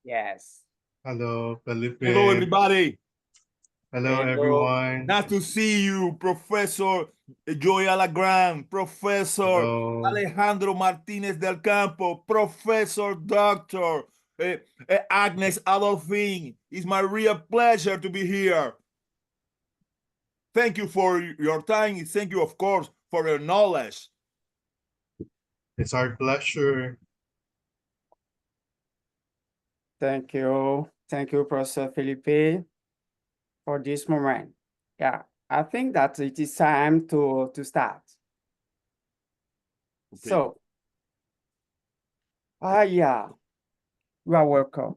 Yes. Hello, Felipe. Hello, everybody. Hello, Hello. everyone. Nice to see you, Professor Joy Alagran, Professor Hello. Alejandro Martinez del Campo, Professor Dr. Agnes Adolfin. It's my real pleasure to be here. Thank you for your time. Thank you, of course, for your knowledge. It's our pleasure. Thank you. Thank you, Professor Felipe, for this moment. Yeah, I think that it is time to start. Okay. So, yeah, you are welcome.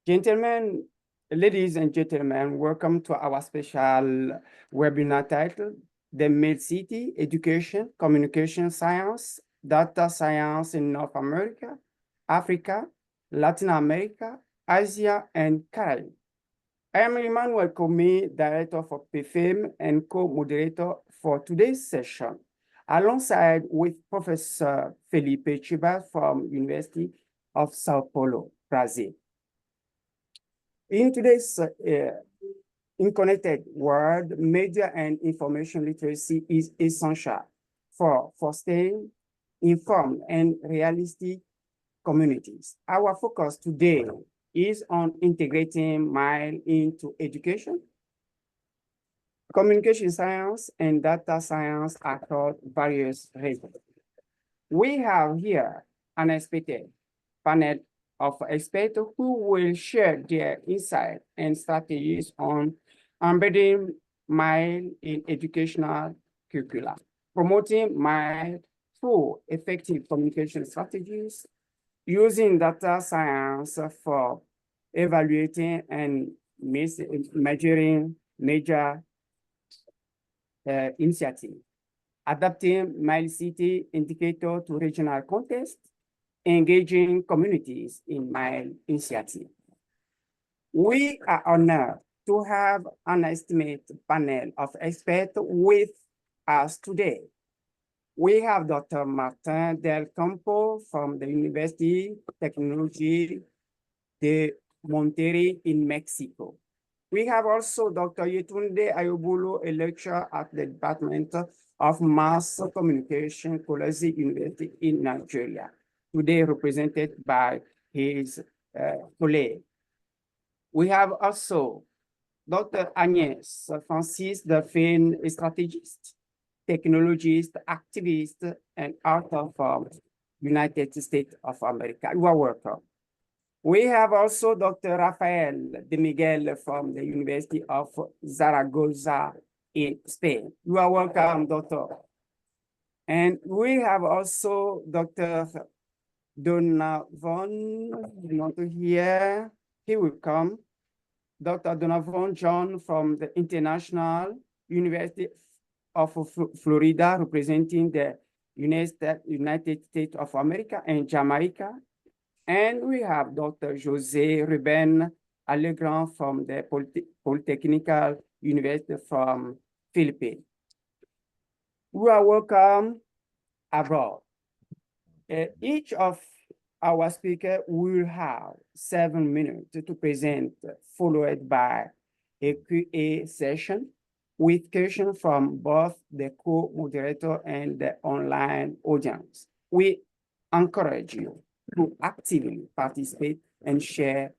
Gentlemen, ladies and gentlemen, welcome to our special webinar titled The MILCities Education, Communication Science, Data Science in North America, Africa, Latin America, Asia, and Caribbean. I am Emmanuel Comey, Director for PFIM and co-moderator for today's session, alongside with Professor Felipe Chibas from University of Sao Paulo, Brazil. In today's connected world, media and information literacy is essential for staying informed and realistic communities. Our focus today is on integrating MILE into education, communication science, and data science across various regions. We have here an expected panel of experts who will share their insight and strategies on embedding MILE in educational curricula, promoting MILE through effective communication strategies, using data science for evaluating and measuring major initiatives, adapting MILCities indicator to regional context, engaging communities in MILE initiative. We are honored to have an estimated panel of experts with us today. We have Dr. Martin Del Campo from the University Technology de Monterrey in Mexico. We have also Dr. Yetunde Ayobolo, a lecturer at the Department of Mass Communication, Kolazi University in Nigeria, today represented by his colleague. We have also Dr. Agnes Francis, the Fin strategist, technologist, activist, and author from United States of America. You are welcome. We have also Dr. Rafael de Miguel from the University of Zaragoza in Spain. You are welcome, Doctor. And we have also Dr. Donovan, not here. He will come. Dr. Donovan John from the International University of Florida, representing the United States of America and Jamaica. And we have Dr. José Ruben Alegrand from the Polytechnical University from Philippines. You are welcome abroad. Each of our speakers will have 7 minutes to present, followed by a Q&A session with questions from both the co-moderator and the online audience. We encourage you to actively participate and share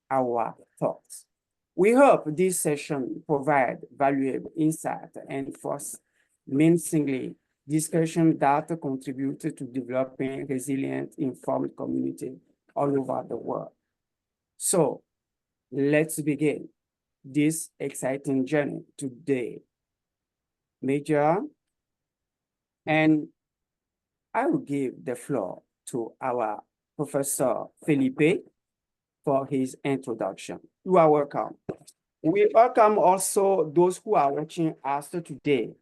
our thoughts. We hope this session provides valuable insight and fosters meaningful discussion that contribute to developing resilient, informed community all over the world. So let's begin this exciting journey today. Major, and I will give the floor to our Professor Felipe for his introduction. You are welcome. We welcome also those who are watching us today.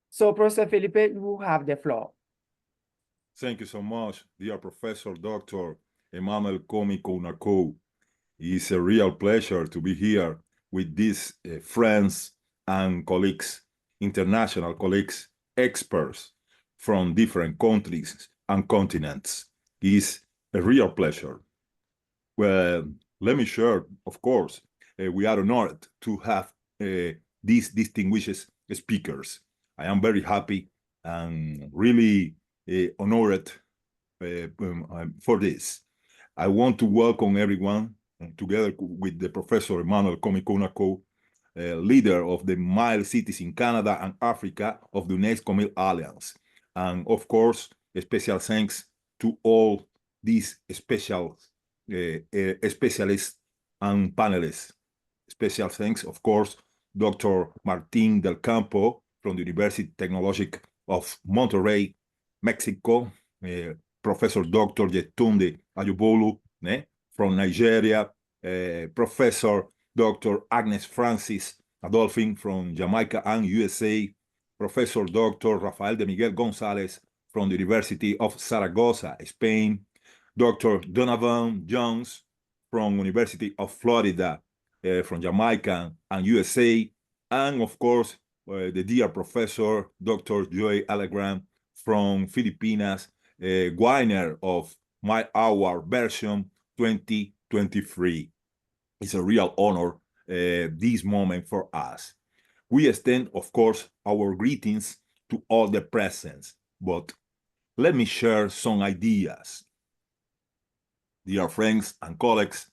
So, Professor Felipe, you have the floor. Thank you so much, dear Professor Dr. Emmanuel Comey Kounako. It's a real pleasure to be here with these friends and colleagues, international colleagues, experts from different countries and continents. It's a real pleasure. Well, let me share, of course, we are honored to have these distinguished speakers. I am very happy and really honored for this. I want to welcome everyone together with the Professor Emmanuel Komi-Konako, leader of the MILCities in Canada and Africa of the UNESCO MIL Alliance. And of course, a special thanks to all these specialists and panelists. Special thanks, of course, Dr. Martin del Campo from the University Technologic of Monterrey, Mexico, Professor Dr. Yetunde Ayobolu from Nigeria, Professor Dr. Agnes Francis Adolfin from Jamaica and USA, Professor Dr. Rafael de Miguel Gonzalez from the University of Zaragoza, Spain, Dr. Donovan Jones from University of Florida, from Jamaica and USA, and of course, the dear Professor Dr. Joy Alegram from Filipinas, winner of My Hour version 2023. It's a real honor this moment for us. We extend, of course, our greetings to all the presents, but let me share some ideas. Dear friends and colleagues,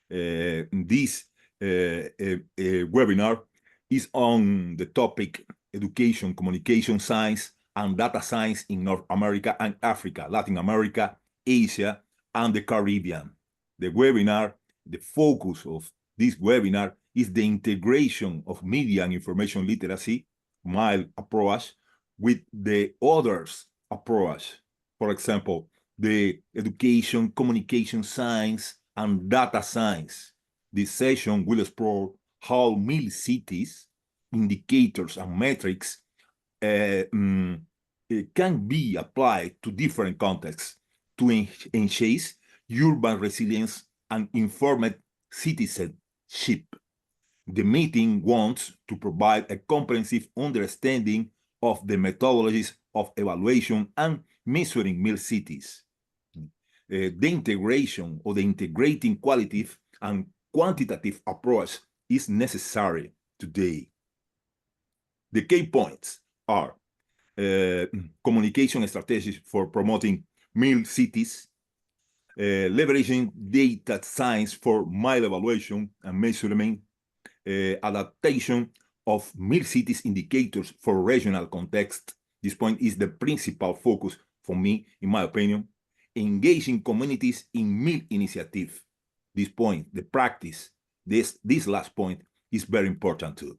this webinar is on the topic Education, Communication Science, and Data Science in North America and Africa, Latin America, Asia, and the Caribbean. The webinar, the focus of this webinar is the integration of media and information literacy, MILE approach, with the others approach. For example, the education, communication science, and data science. This session will explore how MILCities, indicators, and metrics can be applied to different contexts to enhance urban resilience and informed citizenship. The meeting wants to provide a comprehensive understanding of the methodologies of evaluation and measuring MILCities. The integration or the integrating qualitative and quantitative approach is necessary today. The key points are communication strategies for promoting MILCities, leveraging data science for MILE evaluation and measurement, adaptation of MILCities indicators for regional context. This point is the principal focus for me, in my opinion. Engaging communities in MIL initiative. This point, the practice, this last point is very important too.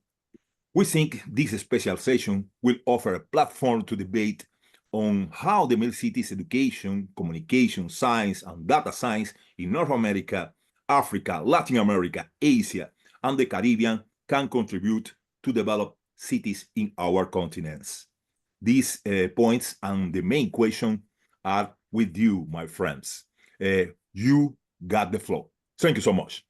We think this special session will offer a platform to debate on how the MILCities education, communication, science, and data science in North America, Africa, Latin America, Asia, and the Caribbean can contribute to develop cities in our continents. These points and the main question are with you, my friends. You got the floor. Thank you so much.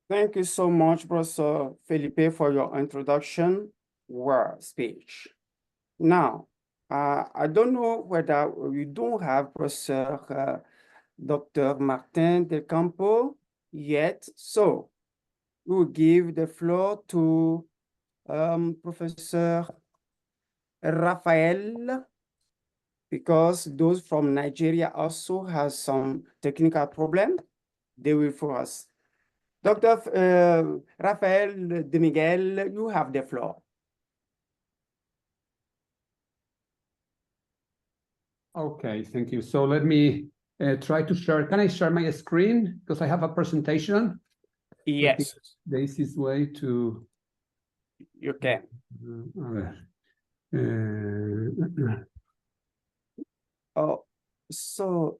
Thank you so much, Professor Felipe, for your introduction speech. Now, I don't know whether we don't have Professor Dr. Martin del Campo yet, so we will give the floor to Professor Rafael, because those from Nigeria also has some technical problem. They will for us. Dr. Rafael de Miguel, you have the floor. Okay, thank you. So let me try to share. Can I share my screen? Because I have a presentation. Yes. The easiest way to... You can. Oh, so,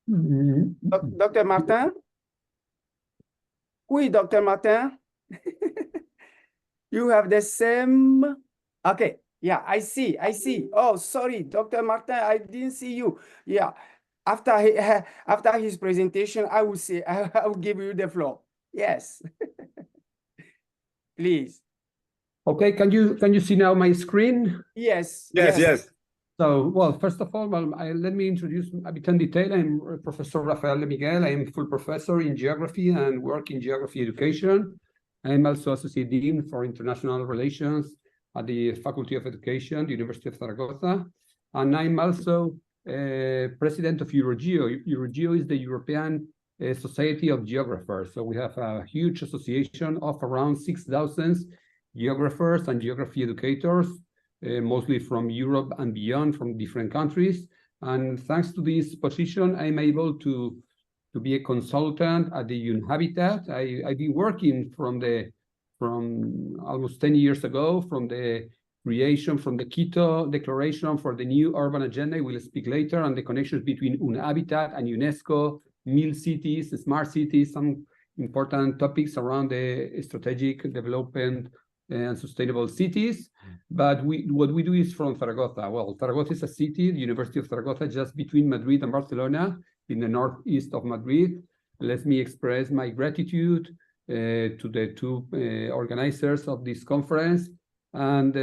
Dr. Martin? Oui, Dr. Martin. You have the same. Okay. Yeah, I see. Oh, sorry, Dr. Martin, I didn't see you. Yeah. After his presentation, I will say, I will give you the floor. Yes. Please. Okay, can you see now my screen? Yes. Yes. So, well, first of all, let me introduce a bit in detail. I'm Professor Rafael de Miguel. I am full professor in geography and work in geography education. I'm also Associate Dean for International Relations at the Faculty of Education, the University of Zaragoza. And I'm also President of Eurogeo. Eurogeo is the European Society of Geographers. So we have a huge association of around 6,000 geographers and geography educators, mostly from Europe and beyond, from different countries. And thanks to this position, I'm able to be a consultant at the UNHabitat. I've been working from almost 10 years ago, from the creation, from the Quito Declaration for the New Urban Agenda. We'll speak later on the connections between UNHabitat and UNESCO, MILCities, smart cities, some important topics around the strategic development and sustainable cities. But what we do is from Zaragoza. Well, Zaragoza is a city, the University of Zaragoza, just between Madrid and Barcelona, in the northeast of Madrid. Let me express my gratitude to the two organizers of this conference, and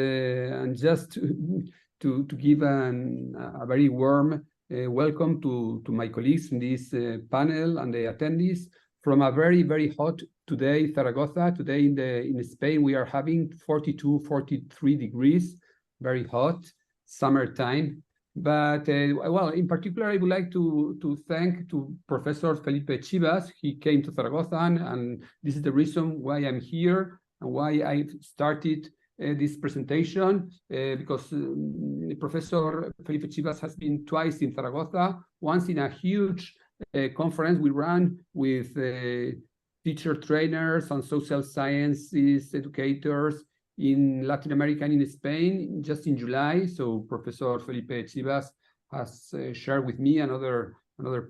just to give a very warm welcome to my colleagues in this panel and the attendees from a very, very hot today, Zaragoza. Today in Spain, we are having 42, 43 degrees, very hot, summertime. But, well, in particular, I would like to thank to Professor Felipe Chivas. He came to Zaragoza, and this is the reason why I'm here and why I started this presentation, because Professor Felipe Chivas has been twice in Zaragoza, once in a huge conference we ran with teacher trainers and social sciences educators in Latin America and in Spain just in July. So Professor Felipe Chivas has shared with me another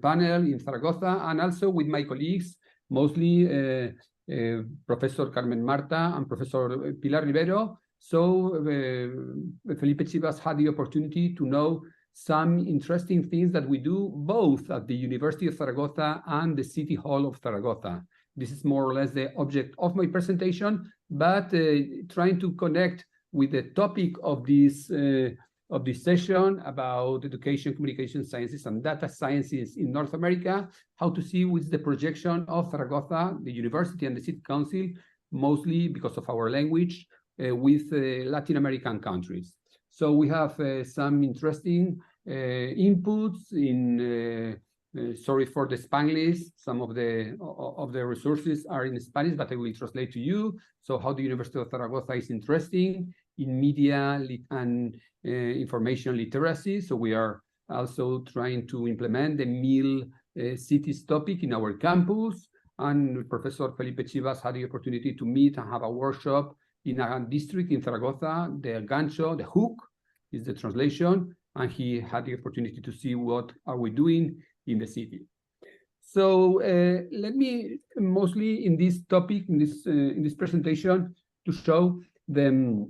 panel in Zaragoza, and also with my colleagues, mostly Professor Carmen Marta and Professor Pilar Rivero. So Felipe Chivas had the opportunity to know some interesting things that we do both at the University of Zaragoza and the City Hall of Zaragoza. This is more or less the object of my presentation, but trying to connect with the topic of this session about education, communication sciences, and data sciences in North America, how to see with the projection of Zaragoza, the university and the city council, mostly because of our language, with Latin American countries. So we have some interesting inputs in, sorry for the Spanglish, some of the resources are in Spanish, but I will translate to you. So how the University of Zaragoza is interesting in media and information literacy. So we are also trying to implement the MILCities topic in our campus. And Professor Felipe Chivas had the opportunity to meet and have a workshop in a district in Zaragoza, the Gancho, the hook is the translation, and he had the opportunity to see what are we doing in the city. So let me mostly in this topic, in this presentation, to show the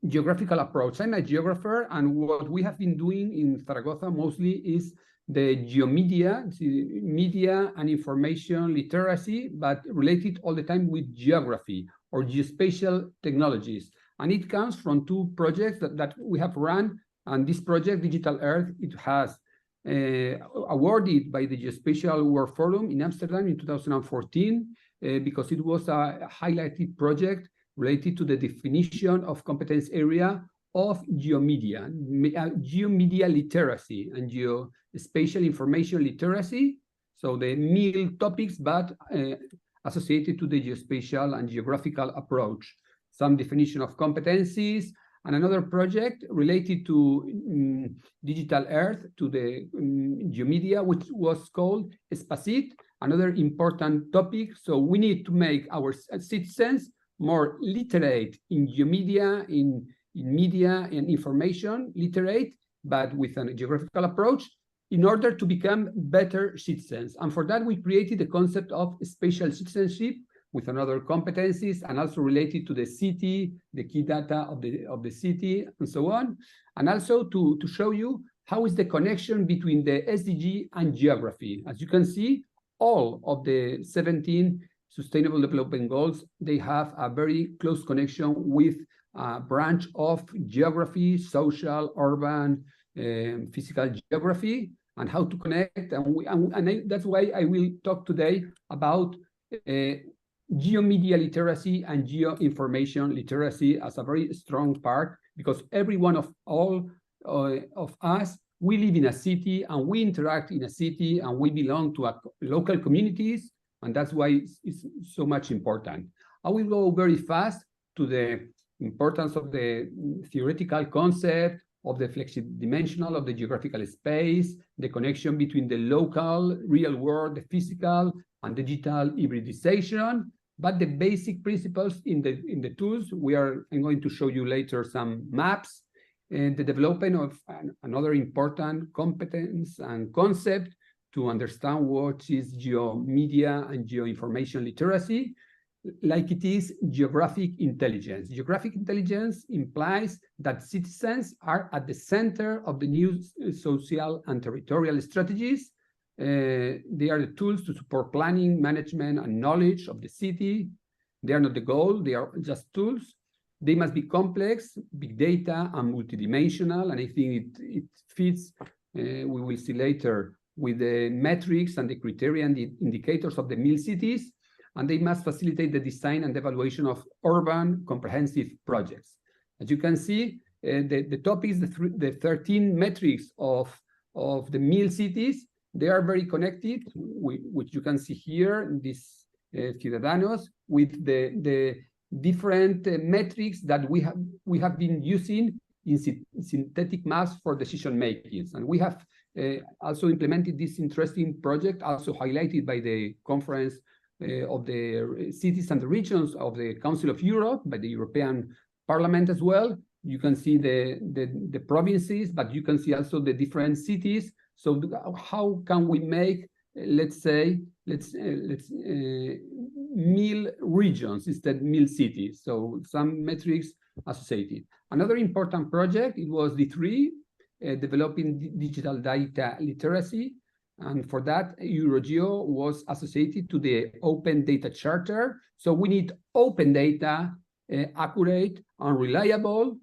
geographical approach. I'm a geographer, and what we have been doing in Zaragoza mostly is the geomedia, media and information literacy, but related all the time with geography or geospatial technologies. And it comes from two projects that we have run. And this project, Digital Earth, it has awarded by the Geospatial World Forum in Amsterdam in 2014, because it was a highlighted project related to the definition of competence area of geomedia, geomedia literacy and geospatial information literacy. So the MIL topics, but associated to the geospatial and geographical approach. Some definition of competencies, and another project related to Digital Earth, to the geomedia, which was called Spacit, another important topic. So we need to make our citizens more literate in geomedia, in media and information literate, but with a geographical approach, in order to become better citizens. And for that, we created the concept of spatial citizenship with another competencies, and also related to the city, the key data of the city, and so on. And also to show you how is the connection between the SDG and geography. As you can see, all of the 17 Sustainable Development Goals, they have a very close connection with a branch of geography, social, urban, physical geography, and how to connect. That's why I will talk today about geomedia literacy and geoinformation literacy as a very strong part, because every one of us, we live in a city and we interact in a city and we belong to local communities, and that's why it's so much important. I will go very fast to the importance of the theoretical concept of the flexidimensional of the geographical space, the connection between the local, real world, the physical, and digital hybridization. But the basic principles in the tools, I'm going to show you later some maps, and the development of another important competence and concept to understand what is geomedia and geoinformation literacy, like it is geographic intelligence. Geographic intelligence implies that citizens are at the center of the new social and territorial strategies. They are the tools to support planning, management, and knowledge of the city. They are not the goal, they are just tools. They must be complex, big data, and multidimensional, and I think it fits, we will see later, with the metrics and the criteria and the indicators of the MILCities, and they must facilitate the design and evaluation of urban comprehensive projects. As you can see, the topics, the 13 metrics of the MILCities, they are very connected, which you can see here, these ciudadanos, with the different metrics that we have been using in synthetic maps for decision making. And we have also implemented this interesting project, also highlighted by the conference of the cities and the regions of the Council of Europe, by the European Parliament as well. You can see the provinces, but you can see also the different cities. So how can we make, let's say, MIL regions instead MILCities? So some metrics associated. Another important project, it was D3, developing digital data literacy. And for that, Eurogeo was associated to the Open Data Charter. So we need open data, accurate and reliable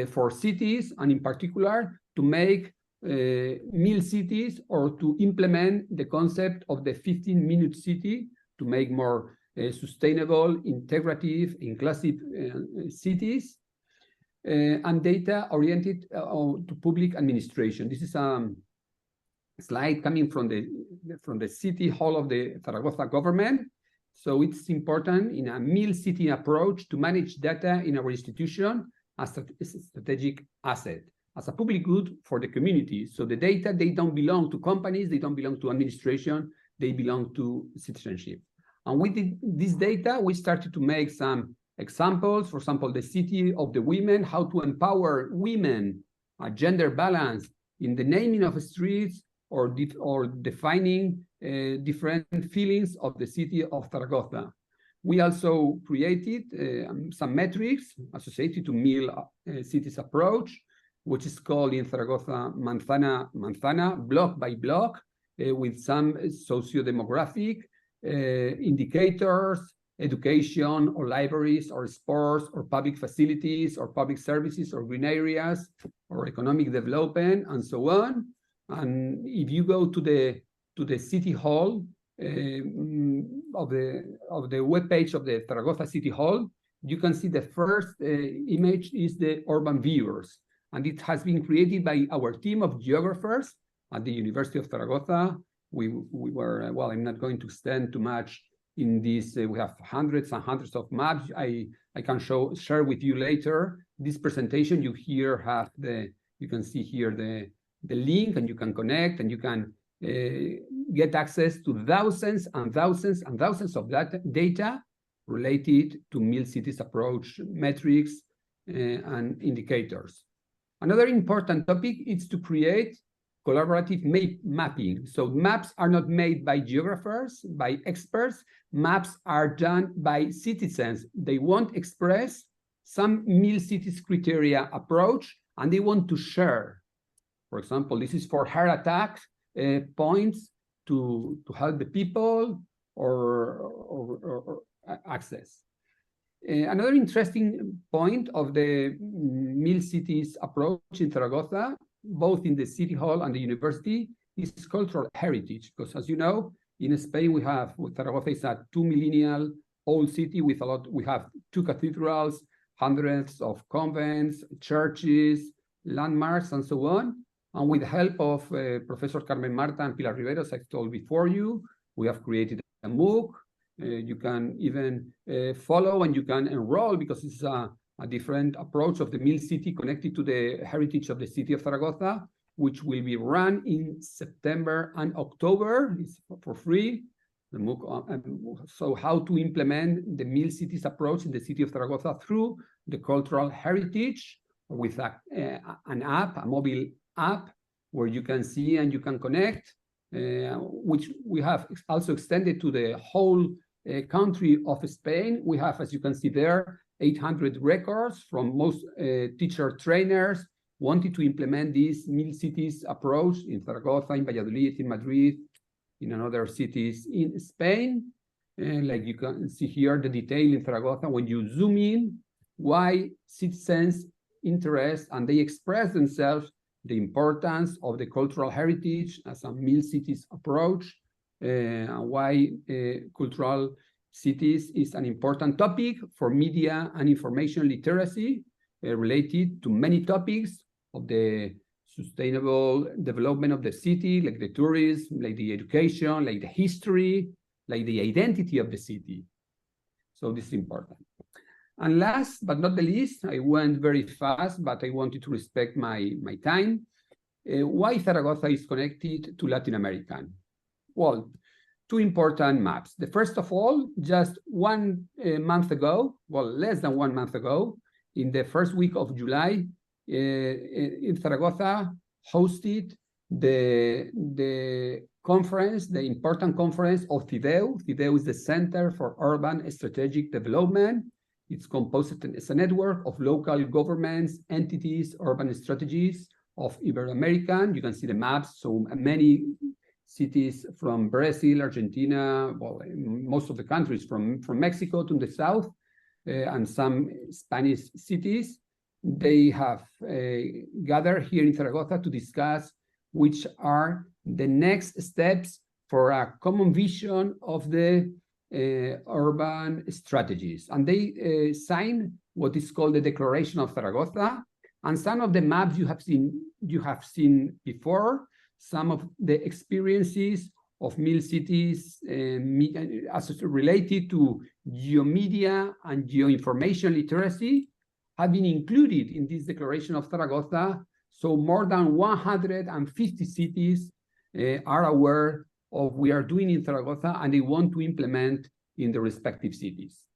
for cities, and in particular to make MILCities, or to implement the concept of the 15-minute city to make more sustainable, integrative, inclusive cities, and data oriented to public administration. This is a slide coming from the City Hall of the Zaragoza government. So it's important in a MILCity approach to manage data in our institution as a strategic asset, as a public good for the community. So the data, they don't belong to companies, they don't belong to administration, they belong to citizenship. And with this data, we started to make some examples. For example, the city of the women, how to empower women, a gender balance in the naming of streets, or defining different feelings of the city of Zaragoza. We also created some metrics associated to MILCities approach, which is called in Zaragoza Manzana, block by block, with some socio-demographic indicators, education, or libraries, or sports, or public facilities, or public services, or green areas, or economic development, and so on. And if you go to the City Hall of the webpage of the Zaragoza City Hall, you can see the first image is the urban viewers, and it has been created by our team of geographers at the University of Zaragoza. We were, well, I'm not going to extend too much in this. We have hundreds and hundreds of maps. I can share with you later. This presentation, you here have you can see here the link, and you can connect, and you can get access to thousands and thousands and thousands of data related to MILCities approach metrics and indicators. Another important topic is to create collaborative mapping. So maps are not made by geographers, by experts. Maps are done by citizens. They want to express some MILCities criteria approach, and they want to share. For example, this is for heart attack points to help the people or access. Another interesting point of the MILCities approach in Zaragoza, both in the city hall and the university, is cultural heritage. Because as you know, in Spain, Zaragoza is a 2 millennial old city with we have 2 cathedrals, hundreds of convents, churches, landmarks, and so on. And with the help of Professor Carmen Marta and Pilar Rivero, as I told before you, we have created a MOOC. You can even follow and you can enroll, because it's a different approach of the MILCity connected to the heritage of the city of Zaragoza, which will be run in September and October. It's for free. The MOOC, so how to implement the MILCities approach in the city of Zaragoza through the cultural heritage with an app, a mobile app, where you can see and you can connect, which we have also extended to the whole country of Spain. We have, as you can see there, 800 records from most teacher trainers wanting to implement this MILCities approach in Zaragoza, in Valladolid, in Madrid, in other cities in Spain. Like you can see here, the detail in Zaragoza, when you zoom in, why citizens interest and they express themselves the importance of the cultural heritage as a MILCities approach, why cultural cities is an important topic for media and information literacy, related to many topics of the sustainable development of the city, like the tourism, like the education, like the history, like the identity of the city. So this is important. And last but not the least, I went very fast, but I wanted to respect my time. Why Zaragoza is connected to Latin America? Well, 2 important maps. The first of all, just 1 month ago, well, less than 1 month ago, in the first week of July, in Zaragoza, hosted the conference, the important conference of CIDEU. CIDEU is the Center for Urban Strategic Development. It's composed as a network of local governments, entities, urban strategies of Ibero-American. You can see the maps, so many cities from Brazil, Argentina, well, most of the countries from Mexico to the south, and some Spanish cities. They have gathered here in Zaragoza to discuss which are the next steps for a common vision of the urban strategies. And they signed what is called the Declaration of Zaragoza. And some of the maps you have seen before, some of the experiences of MILCities related to geomedia and geoinformation literacy have been included in this Declaration of Zaragoza. So more than 150 cities are aware of what we are doing in Zaragoza, and they want to implement in the respective cities.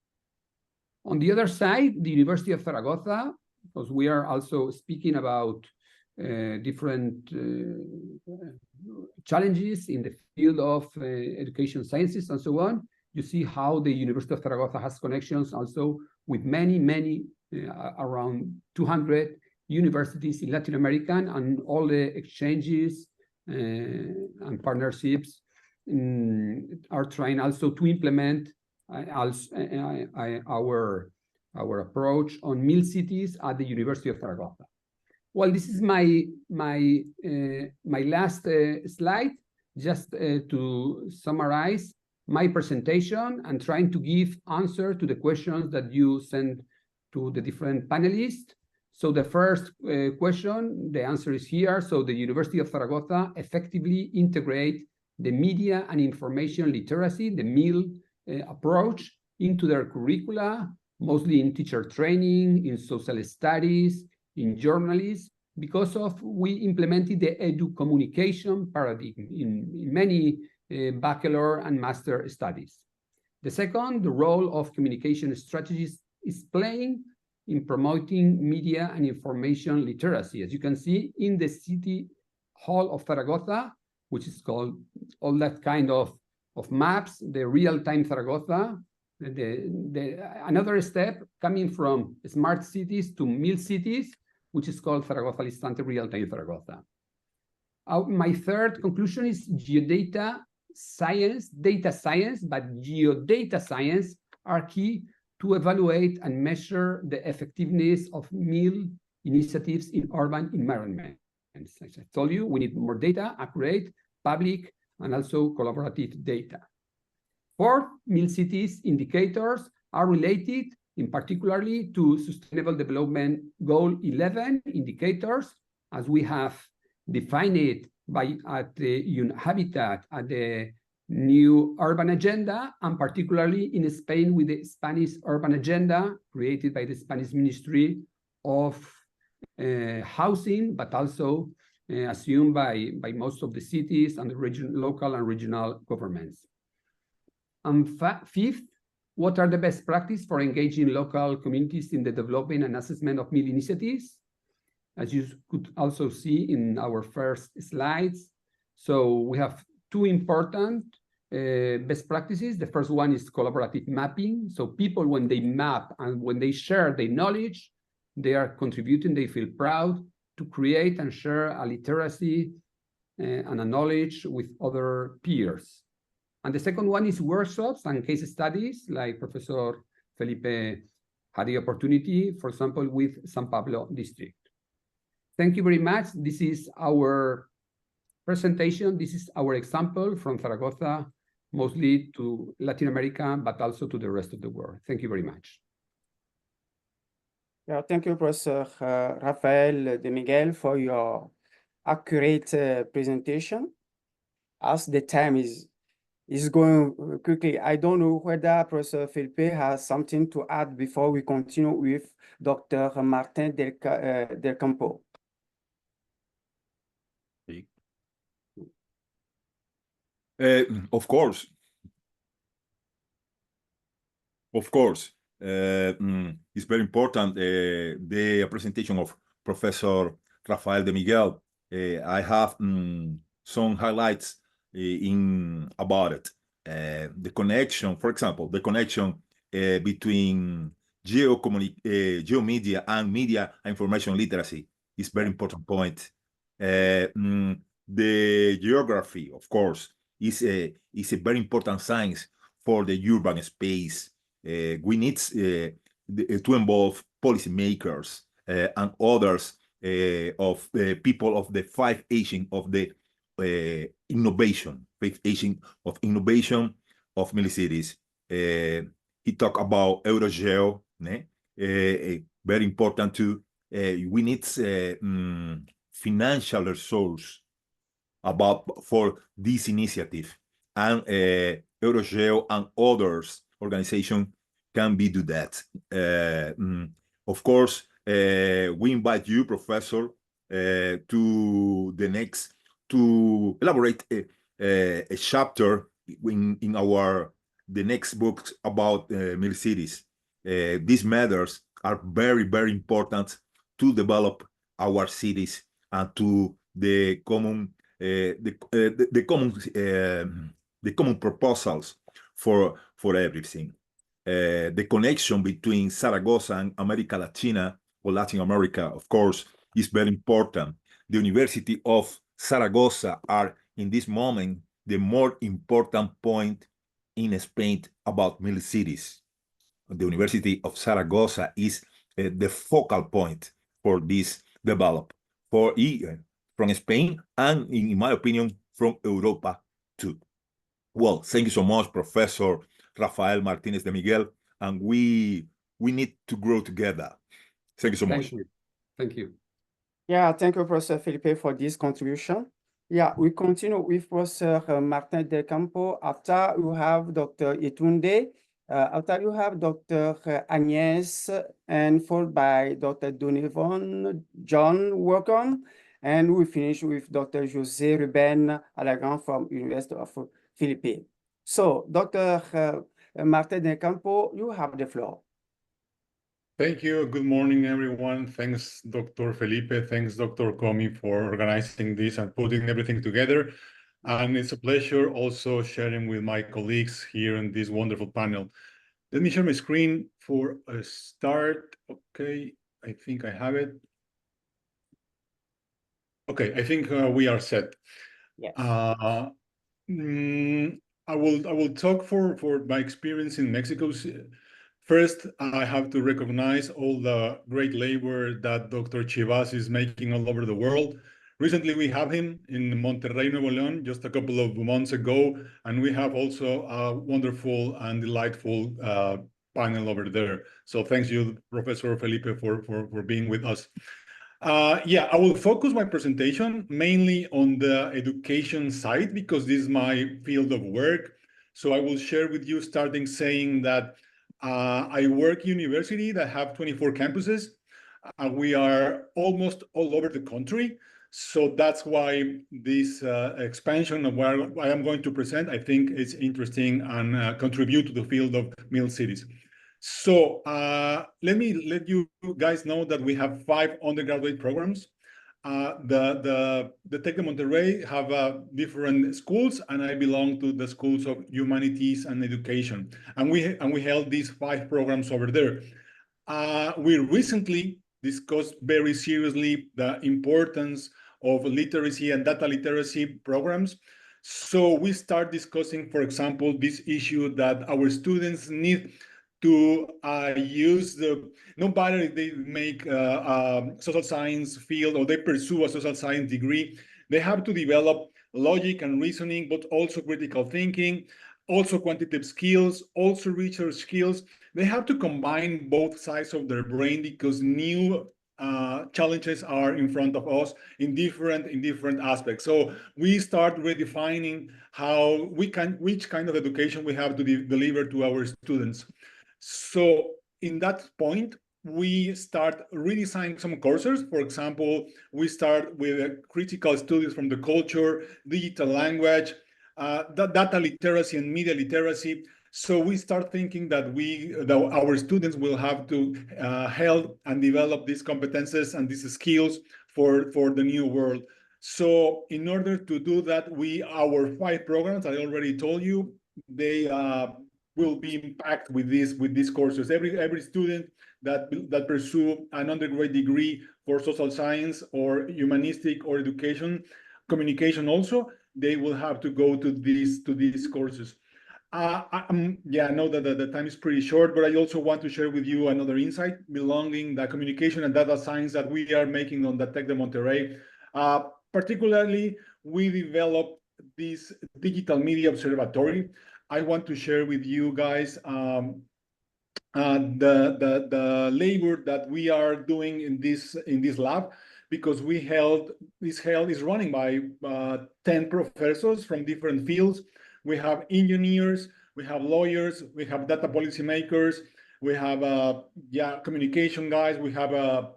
On the other side, the University of Zaragoza, because we are also speaking about different challenges in the field of education sciences and so on. You see how the University of Zaragoza has connections also with many, around 200 universities in Latin America, and all the exchanges and partnerships are trying also to implement our approach on MILCities at the University of Zaragoza. Well, this is my last slide, just to summarize my presentation and trying to give answer to the questions that you sent to the different panelists. So the first question, the answer is here. So the University of Zaragoza effectively integrate the media and information literacy, the MIL approach, into their curricula, mostly in teacher training, in social studies, in journalism, because we implemented the edu-communication paradigm in many bachelor and master studies. The second, the role of communication strategies is playing in promoting media and information literacy. As you can see in the City Hall of Zaragoza, which is called all that kind of maps, the real-time Zaragoza, another step coming from smart cities to MILCities, which is called Zaragoza Instante Real-Time Zaragoza. My third conclusion is geodata science, data science, but geodata science are key to evaluate and measure the effectiveness of MIL initiatives in urban environments. As I told you, we need more data, accurate, public, and also collaborative data. Fourth, MILCities indicators are related in particularly to Sustainable Development Goal 11 indicators, as we have defined it at the habitat at the new urban agenda, and particularly in Spain with the Spanish urban agenda created by the Spanish Ministry of Housing, but also assumed by most of the cities and the local and regional governments. And fifth, what are the best practices for engaging local communities in the development and assessment of MIL initiatives? As you could also see in our first slides. So we have two important best practices. The first one is collaborative mapping. So people, when they map and when they share their knowledge, they are contributing, they feel proud to create and share a literacy and a knowledge with other peers. And the second one is workshops and case studies, like Professor Felipe had the opportunity, for example, with San Pablo district. Thank you very much. This is our presentation. This is our example from Zaragoza, mostly to Latin America, but also to the rest of the world. Thank you very much. Yeah, thank you, Professor Rafael de Miguel, for your accurate presentation. As the time is going quickly, I don't know whether Professor Felipe has something to add before we continue with Dr. Martin del Campo. Of course. It's very important, the presentation of Professor Rafael de Miguel. I have some highlights about it. The connection, for example, the connection between geomedia and media information literacy is very important point. The geography, of course, is a very important science for the urban space. We need to involve policymakers and others of the people of the 5 Asian of the innovation, 5 Asian of innovation of MILCities. He talked about Eurogeo, very important too. We need financial resource for this initiative, and Eurogeo and others organizations can do that. Of course, we invite you, Professor, to elaborate a chapter in the next books about MILCities. These matters are very, very important to develop our cities and to the common proposals for everything. The connection between Zaragoza and America Latina or Latin America, of course, is very important. The University of Zaragoza are, in this moment, the more important point in Spain about MILCities. The University of Zaragoza is the focal point for this development from Spain and, in my opinion, from Europa too. Well, thank you so much, Professor Rafael Martinez de Miguel, and we need to grow together. Thank you so much. Thank you. Yeah, thank you, Professor Felipe, for this contribution. Yeah, we continue with Professor Martin del Campo. After you have Dr. Yetunde, after you have Dr. Agnes, and followed by Dr. Donovan John. Welcome. And we finish with Dr. José Ruben Alagan from University of Philippines. So, Dr. Martin del Campo, you have the floor. Thank you. Good morning, everyone. Thanks, Dr. Felipe. Thanks, Dr. Comi, for organizing this and putting everything together. And it's a pleasure also sharing with my colleagues here in this wonderful panel. Let me share my screen for a start. Okay, I think I have it. Okay, I think we are set. Yes. I will talk for my experience in Mexico First, I have to recognize all the great labor that Dr. Chivas is making all over the world. Recently, we have him in Monterrey, Nuevo León, just a couple of months ago, and we have also a wonderful and delightful panel over there. So thanks you, Professor Felipe, for being with us. Yeah, I will focus my presentation mainly on the education side because this is my field of work. So I will share with you starting saying that I work university that have 24 campuses. We are almost all over the country. So that's why this expansion of what I am going to present, I think is interesting and contribute to the field of MILCities. So let me let you guys know that we have 5 undergraduate programs. The Tec de Monterrey have different schools, and I belong to the schools of humanities and education. And we held these 5 programs over there. We recently discussed very seriously the importance of literacy and data literacy programs. So we start discussing, for example, this issue that our students need to use no matter if they make social science field or they pursue a social science degree, they have to develop logic and reasoning, but also critical thinking, also quantitative skills, also research skills. They have to combine both sides of their brain because new challenges are in front of us in different aspects. So we start redefining which kind of education we have to deliver to our students. So in that point, we start redesigning some courses. For example, we start with critical studies from the culture, digital language, data literacy and media literacy. So we start thinking that our students will have to help and develop these competences and these skills for the new world. So in order to do that, our 5 programs, I already told you, they will be impacted with these courses. Every student that pursue an undergraduate degree for social science or humanistic or education, communication also, they will have to go to these courses. Yeah, I know that the time is pretty short, but I also want to share with you another insight belonging the communication and data science that we are making on the Tec de Monterrey. Particularly, we developed this digital media observatory. I want to share with you guys the labor that we are doing in this lab, because is running by 10 professors from different fields. We have engineers, we have lawyers, we have data policy makers, we have communication guys, we have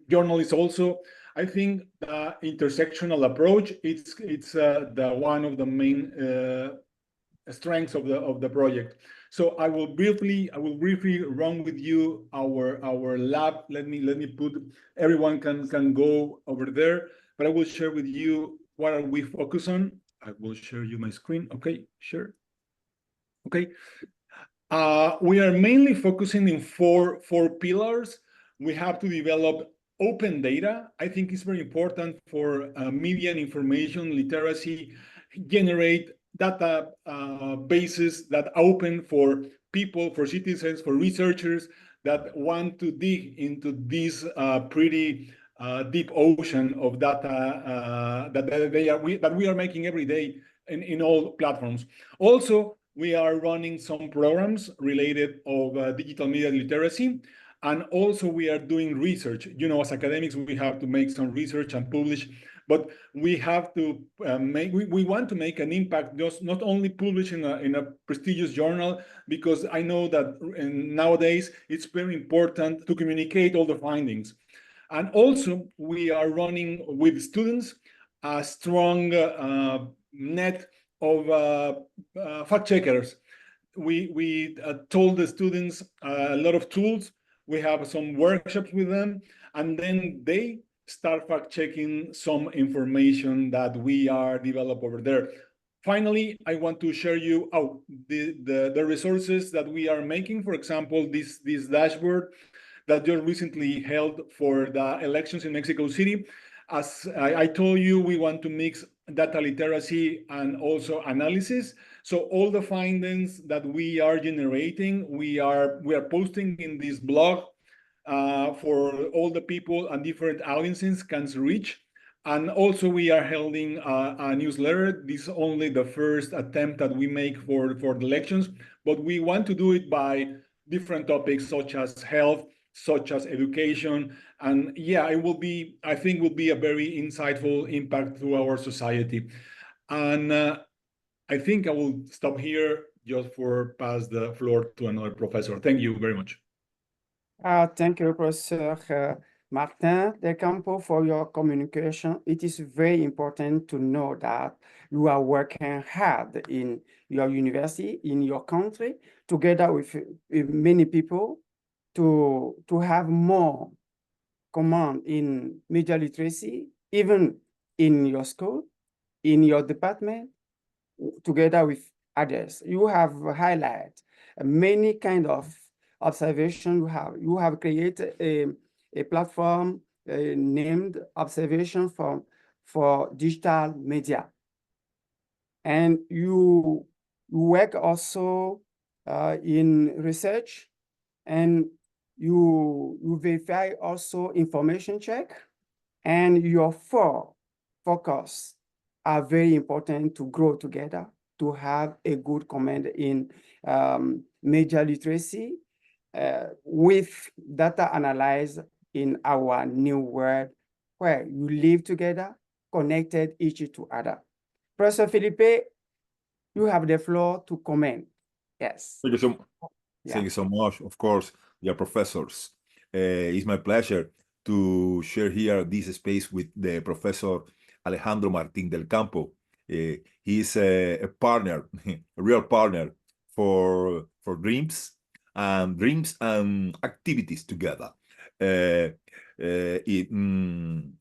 journalists also. I think the intersectional approach it's the one of the main strengths of the project. So I will briefly run with you our lab. Let me put, everyone can go over there, but I will share with you what are we focus on. I will share you my screen. Okay, sure. Okay. We are mainly focusing in four pillars. We have to develop open data. I think it's very important for media and information literacy, generate data bases that open for people, for citizens, for researchers that want to dig into this pretty deep ocean of data that we are making every day in all platforms. Also, we are running some programs related of digital media literacy. And also we are doing research. You know, as academics, we have to make some research and publish, but we have to we want to make an impact, just not only publish in a prestigious journal, because I know that nowadays it's very important to communicate all the findings. And also we are running with students a strong net of fact checkers. We told the students a lot of tools. We have some workshops with them, and then they start fact-checking some information that we are developed over there. Finally, I want to share you the resources that we are making. For example, this dashboard that just recently held for the elections in Mexico City. As I told you, we want to mix data literacy and also analysis. So all the findings that we are generating, we are posting in this blog for all the people and different audiences can reach. And also we are holding a newsletter. This is only the first attempt that we make for the lections, but we want to do it by different topics such as health, such as education. And yeah, it will be, I think will be a very insightful impact to our society. And I think I will stop here just for pass the floor to another professor. Thank you very much. Thank you, Professor Martin Del Campo, for your communication. It is very important to know that you are working hard in your university, in your country, together with many people to have more command in media literacy, even in your school, in your department, together with others. You have highlighted many kind of observation. You have created a platform named Observation for Digital Media. And you work also in research, and you verify also information check, and your four focus are very important to grow together, to have a good command in media literacy with data analyzed in our new world where you live together, connected each to other. Professor Felipe, you have the floor to comment. Yes. Thank you so much, of course, dear professors. It's my pleasure to share here this space with the Professor Alejandro Martín del Campo. He's a partner, a real partner for dreams and activities together. In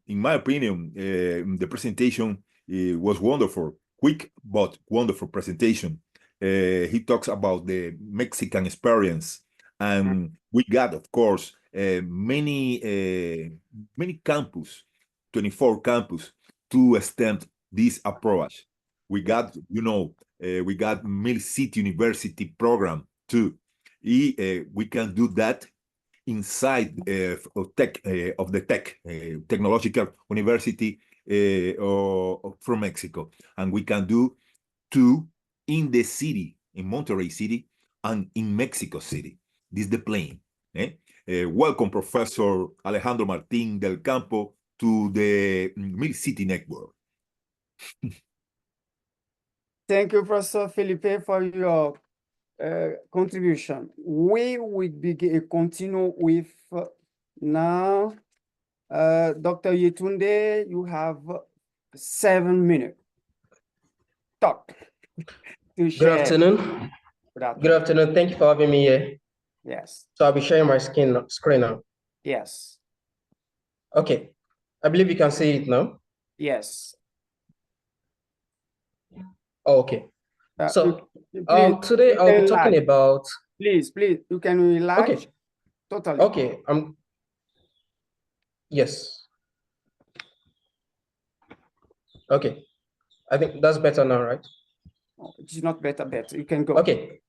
my opinion, the presentation was wonderful, quick but wonderful presentation. He talks about the Mexican experience, and we got, of course, many campus, 24 campus, to extend this approach. We got, we got MILCities University program too. We can do that inside of the technological university from Mexico, and we can do two in the city, in Monterrey City, and in Mexico City. This is the plan. Welcome, Professor Alejandro Martín del Campo, to the MILCities network. Thank you, Professor Felipe, for your contribution. We will continue with now Dr. Yetunde. You have 7 minutes. Talk. Good afternoon. Good afternoon. Thank you for having me here. Yes. So I'll be sharing my screen now. Yes. Okay. I believe you can see it now. Yes. Oh, okay. So today you I'll be talking about. Please, you can relax. Okay. Totally. Okay. Yes. Okay. I think that's better now, right? Oh, it's not better. You can go. Okay.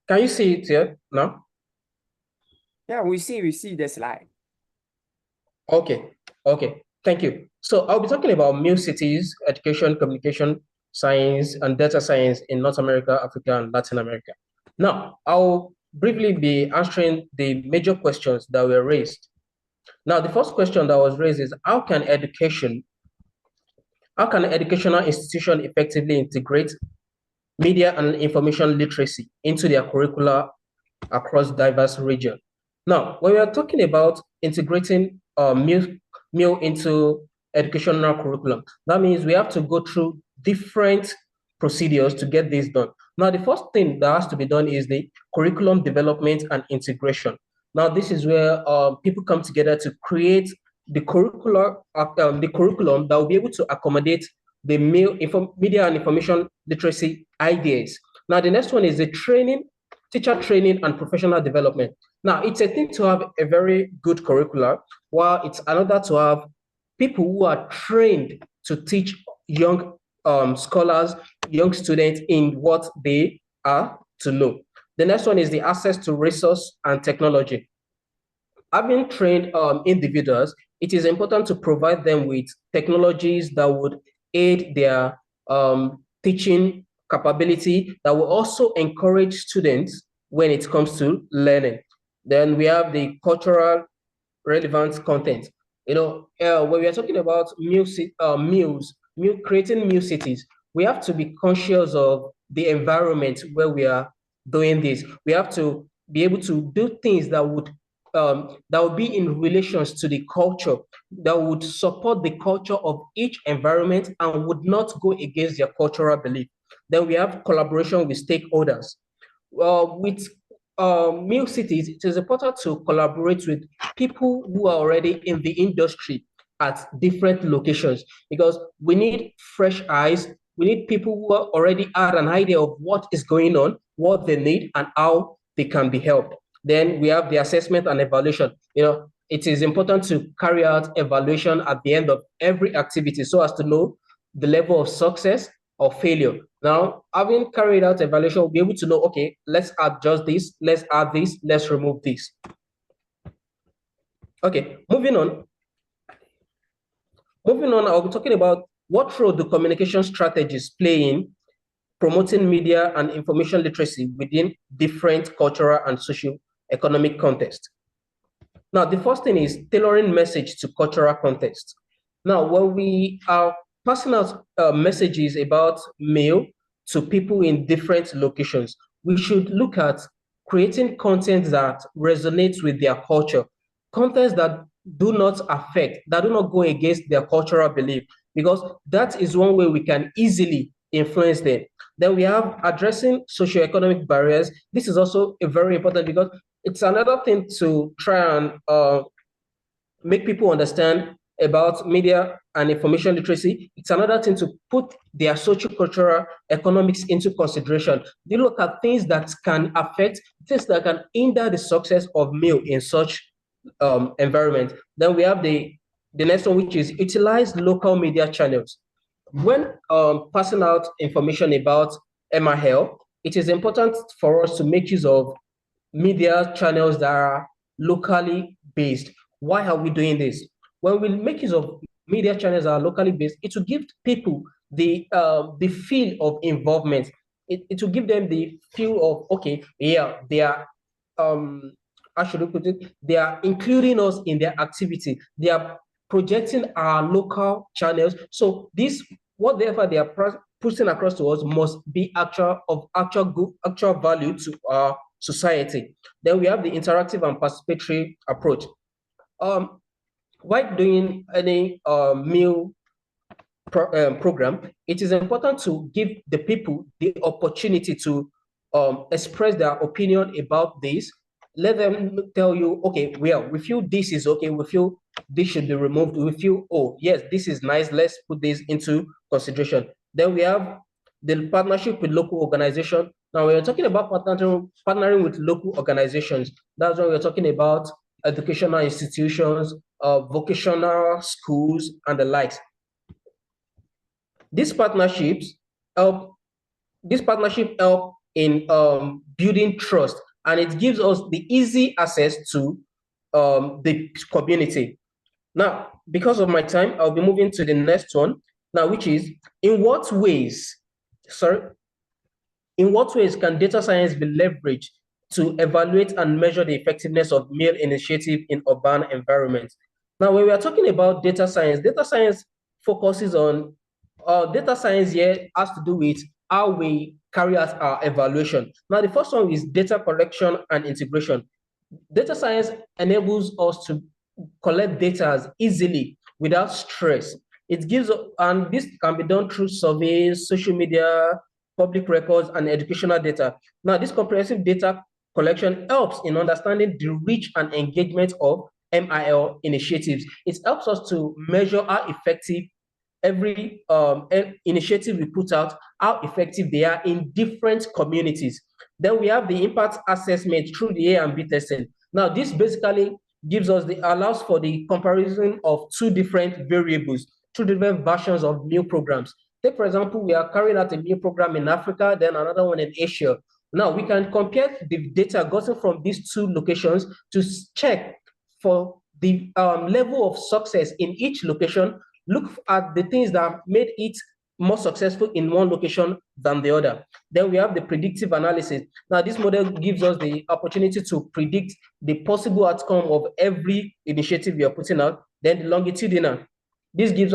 Can you see it here now? Yeah, we see the slide. Okay. Okay. Thank you. So I'll be talking about MILCities, education, communication science, and data science in North America, Africa, and Latin America. Now, I'll briefly be answering the major questions that were raised. Now, the first question that was raised is how can an educational institution effectively integrate media and information literacy into their curricula across diverse regions? Now, when we are talking about integrating MIL into educational curriculum, that means we have to go through different procedures to get this done. Now, the first thing that has to be done is the curriculum development and integration. Now, this is where people come together to create the curriculum that will be able to accommodate the media and information literacy ideas. Now, the next one is the teacher training and professional development. Now, it's a thing to have a very good curricula, while it's another to have people who are trained to teach young scholars, young students in what they are to know. The next one is the access to resource and technology. Having trained individuals, it is important to provide them with technologies that would aid their teaching capability, that will also encourage students when it comes to learning. Then we have the cultural relevant content. When we are talking about creating new cities, we have to be conscious of the environment where we are doing this. We have to be able to do things that would be in relations to the culture, that would support the culture of each environment and would not go against their cultural belief. Then we have collaboration with stakeholders. With MILCities, it is important to collaborate with people who are already in the industry at different locations, because we need fresh eyes. We need people who are already had an idea of what is going on, what they need, and how they can be helped. Then we have the assessment and evaluation. It is important to carry out evaluation at the end of every activity so as to know the level of success or failure. Now, having carried out evaluation, we'll be able to know, okay, let's adjust this, let's add this, let's remove this. Okay, moving on. I'll be talking about what role do communication strategies play in promoting media and information literacy within different cultural and socio-economic contexts. Now, the first thing is tailoring message to cultural context. Now, when we are passing out messages about MIL to people in different locations, we should look at creating content that resonates with their culture, content that do not go against their cultural belief, because that is one way we can easily influence them. Then we have addressing socioeconomic barriers. This is also very important because it's another thing to try and make people understand about media and information literacy. It's another thing to put their socio-cultural economics into consideration. They look at things that can affect, things that can hinder the success of MIL in such environment. Then we have the next one, which is utilize local media channels. When passing out information about MIL, it is important for us to make use of media channels that are locally based. Why are we doing this? When we make use of media channels that are locally based, it will give people the feel of involvement. It will give them the feel of, okay, yeah, they are how should I put it? They are including us in their activity. They are projecting our local channels. So this, whatever they are putting across to us, must be actual value to our society. Then we have the interactive and participatory approach. While doing any MIL program, it is important to give the people the opportunity to express their opinion about this. Let them tell you, okay, well, we feel this is okay, we feel this should be removed, we feel, oh, yes, this is nice, let's put this into consideration. Then we have the partnership with local organizations. Now, when you're talking about partnering with local organizations, that's when we're talking about educational institutions, vocational schools, and the likes. These partnerships help in building trust, and it gives us the easy access to the community. Now, because of my time, I'll be moving to the next one now, which is in what ways can data science be leveraged to evaluate and measure the effectiveness of MIL initiative in urban environments? Now, when we are talking about data science focuses on data science here has to do with how we carry out our evaluation. Now, the first one is data collection and integration. Data science enables us to collect data easily without stress. It gives, and this can be done through surveys, social media, public records, and educational data. Now, this comprehensive data collection helps in understanding the reach and engagement of MIL initiatives. It helps us to measure how effective every initiative we put out, how effective they are in different communities. Then we have the impact assessment through the A and B testing. Now, this basically gives us allows for the comparison of two different variables, two different versions of MIL programs. Take, for example, we are carrying out a new program in Africa, then another one in Asia. Now, we can compare the data gotten from these two locations to check for the level of success in each location. Look at the things that made it more successful in one location than the other. Then we have the predictive analysis. Now, this model gives us the opportunity to predict the possible outcome of every initiative we are putting out. Then the longitudinal. This gives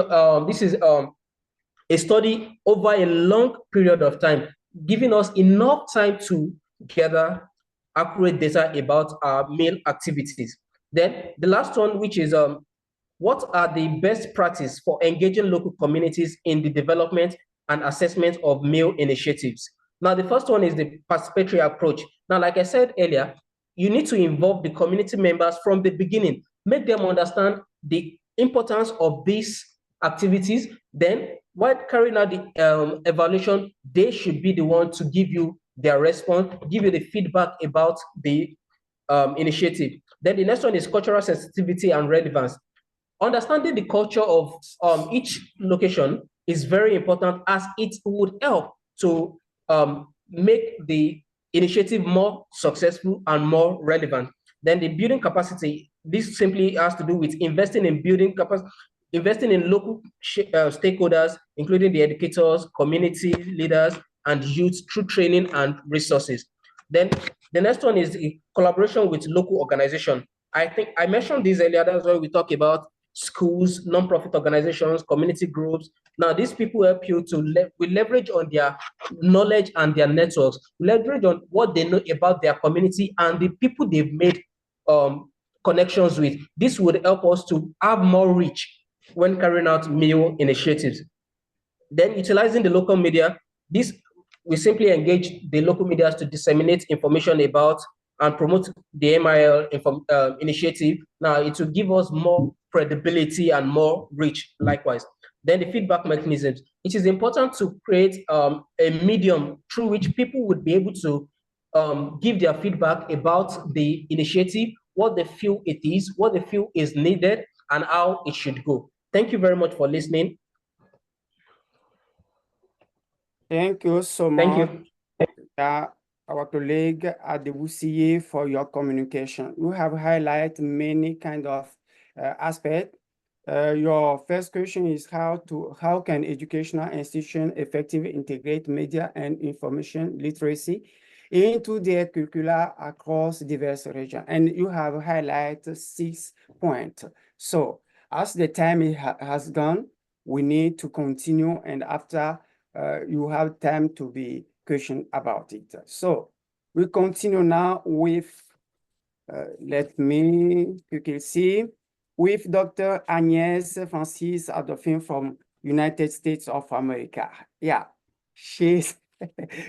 this is a study over a long period of time, giving us enough time to gather accurate data about our meal activities. Then the last one, which is what are the best practices for engaging local communities in the development and assessment of meal initiatives? Now, the first one is the participatory approach. Now, like I said earlier, you need to involve the community members from the beginning, make them understand the importance of these activities. Then, while carrying out the evaluation, they should be the one to give you their response, give you the feedback about the initiative. Then the next one is cultural sensitivity and relevance. Understanding the culture of each location is very important, as it would help to make the initiative more successful and more relevant. Then the building capacity, this simply has to do with investing in building capacity, investing in local stakeholders, including the educators, community leaders, and youth through training and resources. Then the next one is the collaboration with local organizations. I think I mentioned this earlier. That's why we talk about schools, non-profit organizations, community groups. Now, these people help you to leverage on their knowledge and their networks, leverage on what they know about their community and the people they've made connections with. This would help us to have more reach when carrying out meal initiatives. Then utilizing the local media, this we simply engage the local media to disseminate information about and promote the MIL initiative. Now, it will give us more credibility and more reach likewise. Then the feedback mechanisms. It is important to create a medium through which people would be able to give their feedback about the initiative, what they feel it is, what they feel is needed, and how it should go. Thank you very much for listening. Thank you so much. Thank you. Our colleague at the WCA for your communication. You have highlighted many kind of aspects. Your first question is how can educational institutions effectively integrate media and information literacy into their curricula across diverse regions? And you have highlighted 6 points. So as the time has gone, we need to continue, and after you have time to be question about it. So we continue now with, let me quickly see, with Dr. Agnes Francis Adolphine from United States of America. Yeah, she's,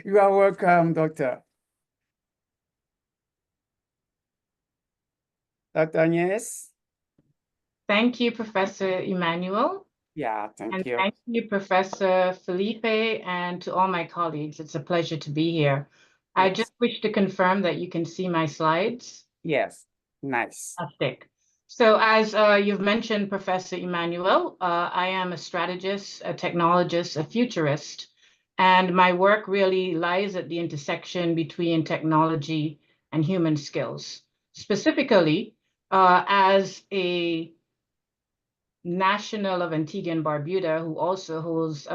you are welcome, Doctor. Dr. Agnes? Thank you, Professor Emmanuel. Yeah, thank you. Thank you, Professor Felipe, and to all my colleagues. It's a pleasure to be here. Yes. I just wish to confirm that you can see my slides. Yes, nice. Fantastic. So as you've mentioned, Professor Emmanuel, I am a strategist, a technologist, a futurist, and my work really lies at the intersection between technology and human skills. Specifically, as a national of Antigua and Barbuda, who also holds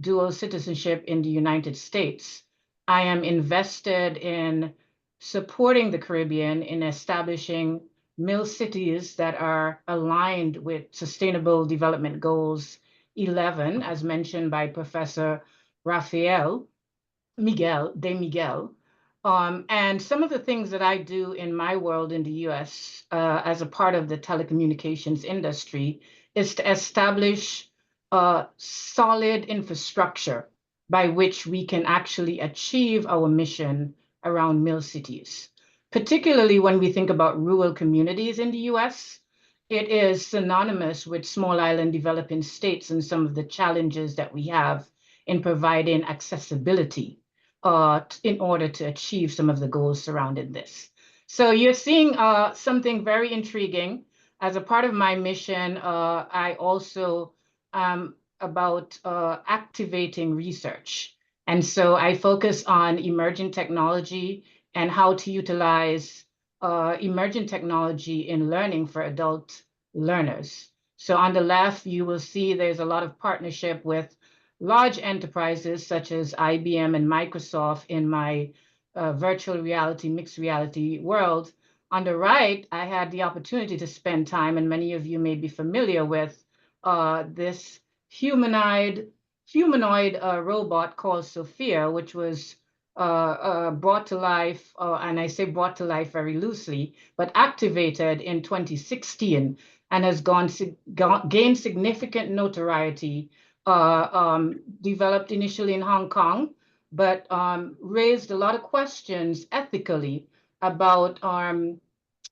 dual citizenship in the United States, I am invested in supporting the Caribbean in establishing MILCities that are aligned with Sustainable Development Goals 11, as mentioned by Professor De Miguel. And some of the things that I do in my world in the US as a part of the telecommunications industry is to establish a solid infrastructure by which we can actually achieve our mission around MILCities. Particularly when we think about rural communities in the US, it is synonymous with small island developing states and some of the challenges that we have in providing accessibility in order to achieve some of the goals surrounding this. So you're seeing something very intriguing. As a part of my mission, I also am about activating research. And so I focus on emerging technology and how to utilize emerging technology in learning for adult learners. So on the left, you will see there's a lot of partnership with large enterprises such as IBM and Microsoft in my virtual reality, mixed reality world. On the right, I had the opportunity to spend time, and many of you may be familiar with this humanoid robot called Sophia, which was brought to life, and I say brought to life very loosely, but activated in 2016 and has gained significant notoriety, developed initially in Hong Kong, but raised a lot of questions ethically about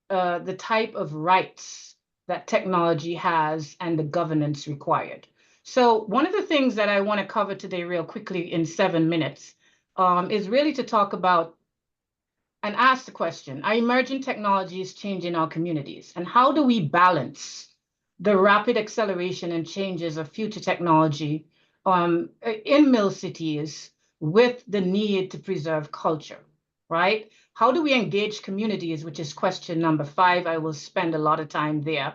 the type of rights that technology has and the governance required. So one of the things that I want to cover today real quickly in 7 minutes is really to talk about and ask the question, are emerging technologies changing our communities? And how do we balance the rapid acceleration and changes of future technology in MILCities with the need to preserve culture, right? How do we engage communities, which is question number 5. I will spend a lot of time there.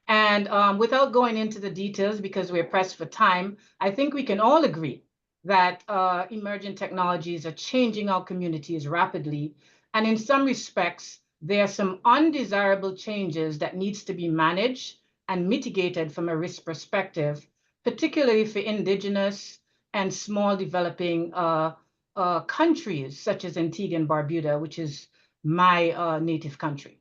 And without going into the details, because we're pressed for time, I think we can all agree that emerging technologies are changing our communities rapidly. And in some respects, there are some undesirable changes that needs to be managed and mitigated from a risk perspective, particularly for indigenous and small developing countries such as Antigua and Barbuda, which is my native country.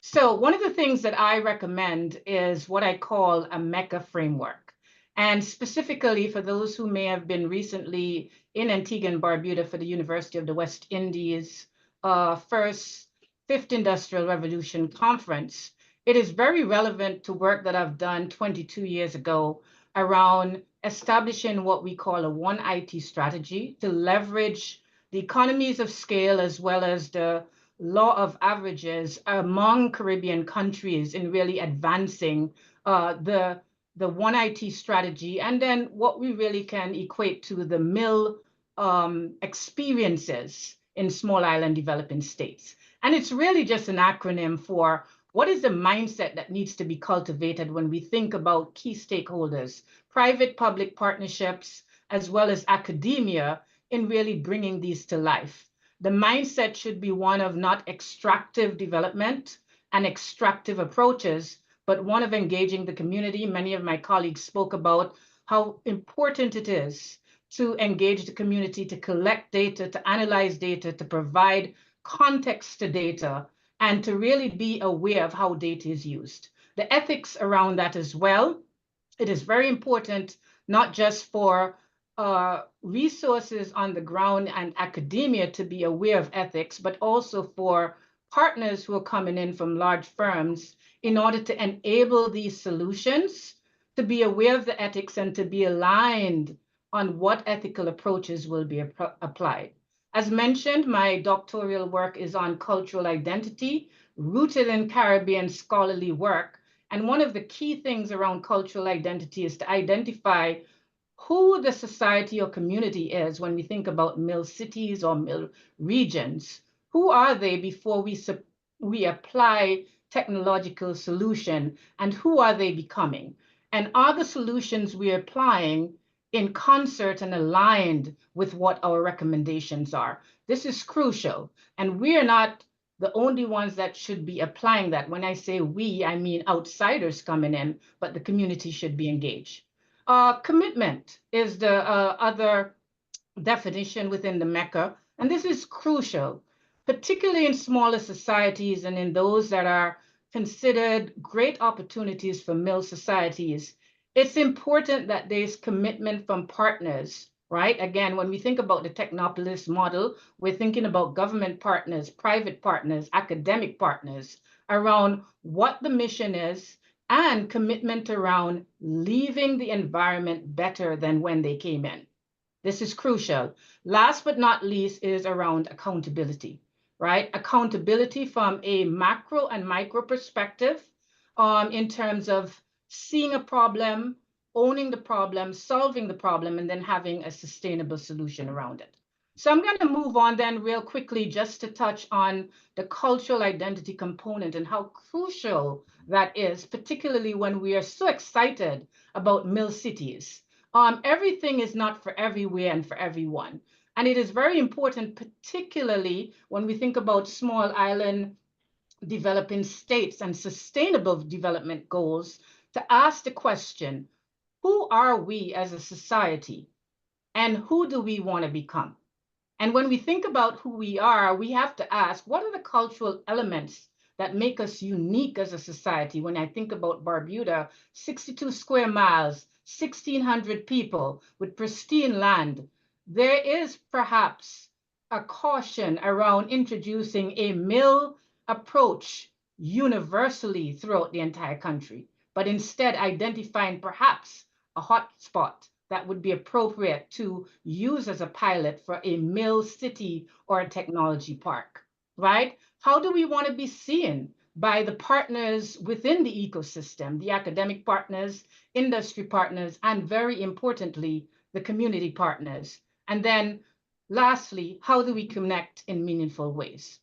So one of the things that I recommend is what I call a MECA framework. And specifically for those who may have been recently in Antigua and Barbuda for the University of the West Indies Fifth Industrial Revolution Conference, it is very relevant to work that I've done 22 years ago around establishing what we call a One IT strategy to leverage the economies of scale as well as the law of averages among Caribbean countries in really advancing the One IT strategy, and then what we really can equate to the MIL experiences in small island developing states. And it's really just an acronym for what is the mindset that needs to be cultivated when we think about key stakeholders, private-public partnerships, as well as academia in really bringing these to life. The mindset should be one of not extractive development and extractive approaches, but one of engaging the community. Many of my colleagues spoke about how important it is to engage the community, to collect data, to analyze data, to provide context to data, and to really be aware of how data is used. The ethics around that as well. It is very important, not just for resources on the ground and academia to be aware of ethics, but also for partners who are coming in from large firms in order to enable these solutions to be aware of the ethics and to be aligned on what ethical approaches will be applied. As mentioned, my doctoral work is on cultural identity, rooted in Caribbean scholarly work. And one of the key things around cultural identity is to identify who the society or community is when we think about MILCities or MIL regions. Who are they before we apply technological solution, and who are they becoming? And are the solutions we're applying in concert and aligned with what our recommendations are? This is crucial, and we are not the only ones that should be applying that. When I say we, I mean outsiders coming in, but the community should be engaged. Commitment is the other definition within the MECA, and this is crucial, particularly in smaller societies and in those that are considered great opportunities for MIL societies. It's important that there's commitment from partners, right? Again, when we think about the Technopolis model, we're thinking about government partners, private partners, academic partners around what the mission is and commitment around leaving the environment better than when they came in. This is crucial. Last but not least is around accountability, right? Accountability from a macro and micro perspective in terms of seeing a problem owning the problem, solving the problem, and then having a sustainable solution around it. So I'm going to move on then real quickly just to touch on the cultural identity component and how crucial that is, particularly when we are so excited about MILCities. Everything is not for everywhere and for everyone. And it is very important, particularly when we think about small island developing states and sustainable development goals, to ask the question, who are we as a society and who do we want to become? And when we think about who we are, we have to ask, what are the cultural elements that make us unique as a society? When I think about Barbuda, 62 square miles, 1,600 people with pristine land, there is perhaps a caution around introducing a mill approach universally throughout the entire country, but instead identifying perhaps a hotspot that would be appropriate to use as a pilot for a mill city or a technology park, right? How do we want to be seen by the partners within the ecosystem, the academic partners, industry partners, and very importantly, the community partners? And then lastly, how do we connect in meaningful ways?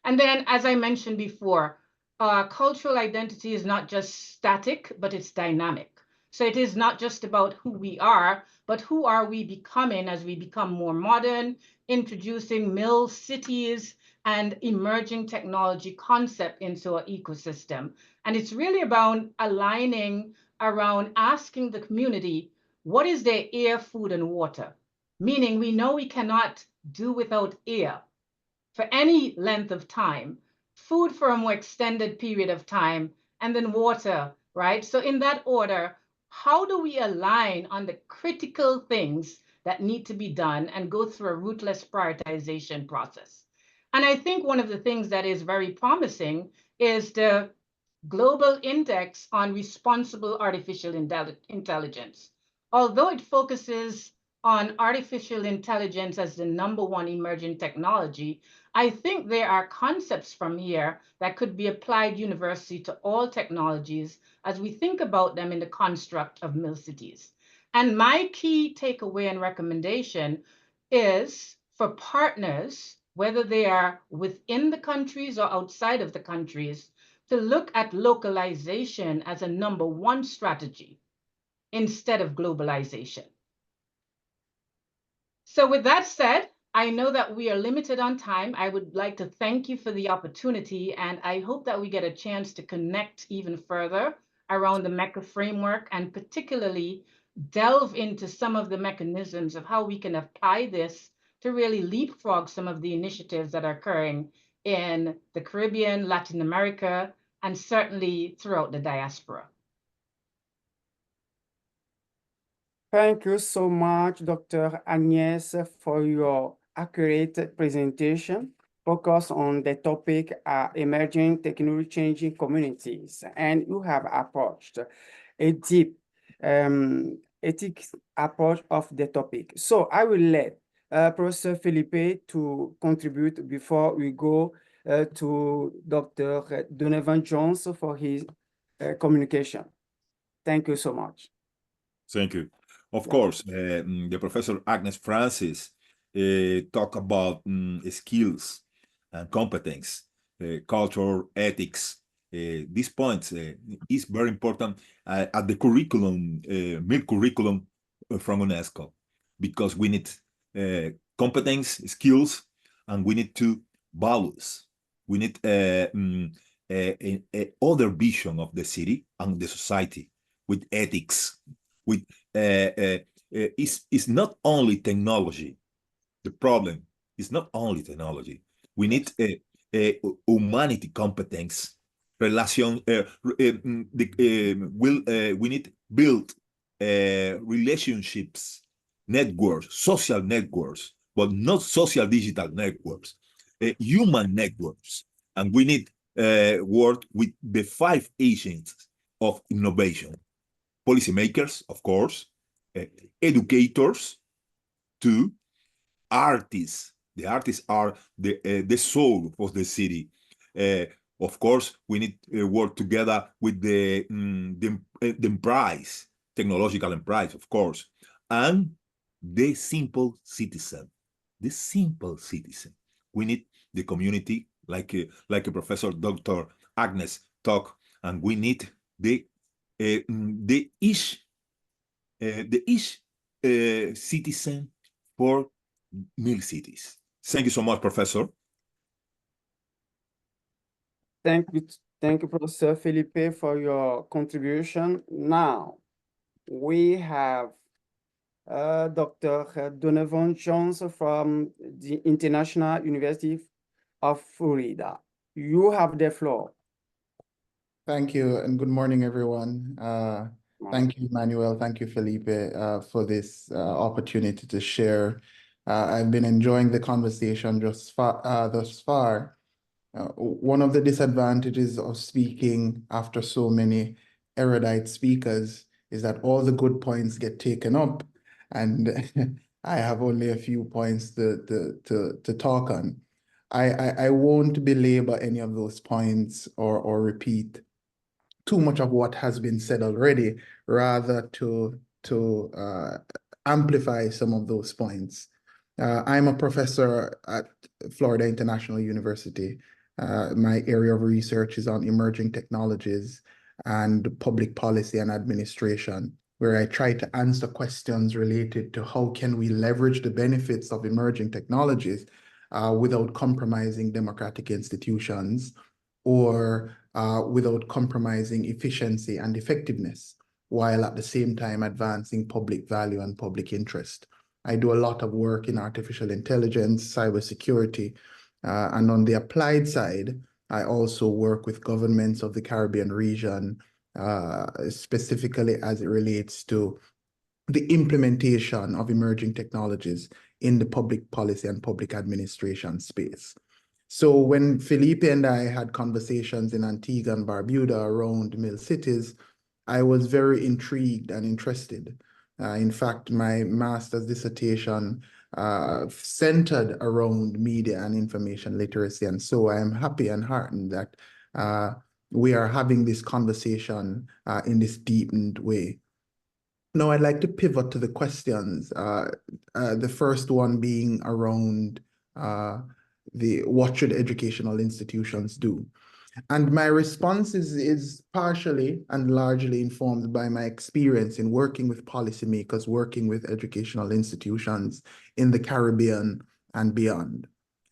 And then, as I mentioned before, cultural identity is not just static, but it's dynamic. So it is not just about who we are, but who are we becoming as we become more modern, introducing MILCities and emerging technology concept into our ecosystem. And it's really about aligning around asking the community, what is their air, food, and water? Meaning we know we cannot do without air for any length of time, food for a more extended period of time, and then water, right? So in that order, how do we align on the critical things that need to be done and go through a ruthless prioritization process? And I think one of the things that is very promising is the Global Index on Responsible Artificial Intelligence. Although it focuses on artificial intelligence as the #1 emerging technology, I think there are concepts from here that could be applied universally to all technologies as we think about them in the construct of MILCities. And my key takeaway and recommendation is for partners, whether they are within the countries or outside of the countries, to look at localization as a #1 strategy instead of globalization. So with that said, I know that we are limited on time. I would like to thank you for the opportunity, and I hope that we get a chance to connect even further around the MECA framework and particularly delve into some of the mechanisms of how we can apply this to really leapfrog some of the initiatives that are occurring in the Caribbean, Latin America, and certainly throughout the diaspora. Thank you so much, Dr. Agnès, for your accurate presentation. Focus on the topic emerging technology changing communities. And you have approached a deep ethics approach of the topic. So I will let Professor Felipe to contribute before we go to Dr. Donovan Jones for his communication. Thank you so much. Thank you. Of course, the Professor Agnes Francis talk about skills and competence, culture, ethics. These points is very important at the curriculum, MILC curriculum from UNESCO, because we need competence, skills, and we need to values. We need other vision of the city and the society with ethics. With it's not only technology. The problem is not only technology. We need a humanity competence, relation. We need build relationships, networks, social networks, but not social digital networks, human networks, and we need work with the 5 agents of innovation. Policymakers, of course, educators, too, artists. The artists are the soul of the city. Of course, we need to work together with the prize, technological enterprise, of course, and the simple citizen. The simple citizen. We need the community, like a Professor Dr. Agnes talk, and we need the each citizen for MILCities. Thank you so much, Professor. Thank you, Professor Felipe, for your contribution. Now, we have Dr. Donovan Jones from the International University of Florida. You have the floor. Thank you, and good morning, everyone. Thank you, Manuel. Thank you, Felipe, for this opportunity to share. I've been enjoying the conversation thus far. One of the disadvantages of speaking after so many erudite speakers is that all the good points get taken up, and I have only a few points to talk on. I won't belabor any of those points or repeat too much of what has been said already, rather to amplify some of those points. I'm a professor at Florida International University. My area of research is on emerging technologies and public policy and administration, where I try to answer questions related to how can we leverage the benefits of emerging technologies without compromising democratic institutions, or without compromising efficiency and effectiveness, while at the same time advancing public value and public interest. I do a lot of work in artificial intelligence, cybersecurity, and on the applied side, I also work with governments of the Caribbean region, specifically as it relates to the implementation of emerging technologies in the public policy and public administration space. So when Felipe and I had conversations in Antigua and Barbuda around MILCities, I was very intrigued and interested. In fact, my master's dissertation centered around media and information literacy. And so I am happy and heartened that we are having this conversation in this deepened way. Now, I'd like to pivot to the questions. The first one being around what should educational institutions do? And my response is partially and largely informed by my experience in working with policymakers, working with educational institutions in the Caribbean and beyond.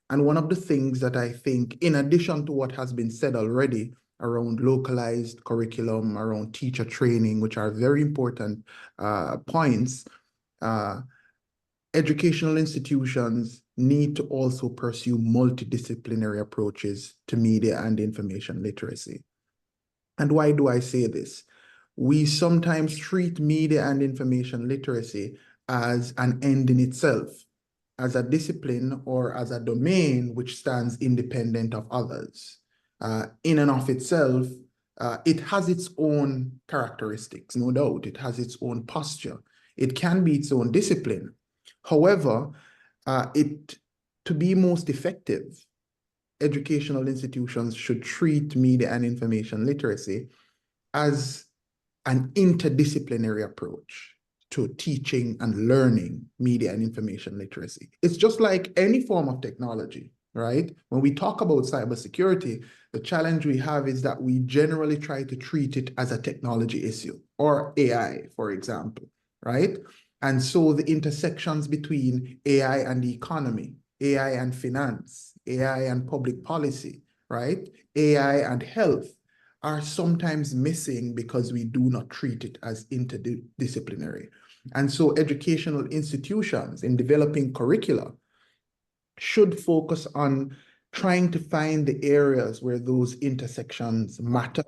And one of the things that I think, in addition to what has been said already around localized curriculum, around teacher training, which are very important points, educational institutions need to also pursue multidisciplinary approaches to media and information literacy. And why do I say this? We sometimes treat media and information literacy as an end in itself, as a discipline or as a domain which stands independent of others. In and of itself, it has its own characteristics, no doubt. It has its own posture. It can be its own discipline. However, to be most effective, educational institutions should treat media and information literacy as an interdisciplinary approach to teaching and learning media and information literacy. It's just like any form of technology, right? When we talk about cybersecurity, the challenge we have is that we generally try to treat it as a technology issue, or AI, for example, right? And so the intersections between AI and the economy, AI and finance, AI and public policy, right? AI and health are sometimes missing because we do not treat it as interdisciplinary. And so educational institutions in developing curricula should focus on trying to find the areas where those intersections matter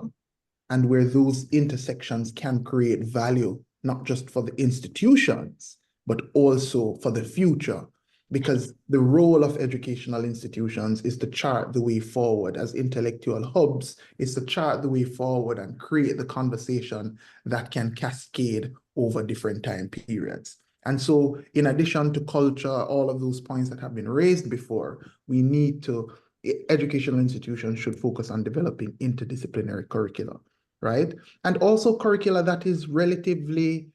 and where those intersections can create value, not just for the institutions, but also for the future. Because the role of educational institutions is to chart the way forward as intellectual hubs, is to chart the way forward and create the conversation that can cascade over different time periods. And so in addition to culture, all of those points that have been raised before, educational institutions should focus on developing interdisciplinary curricula, right? And also curricula that is relatively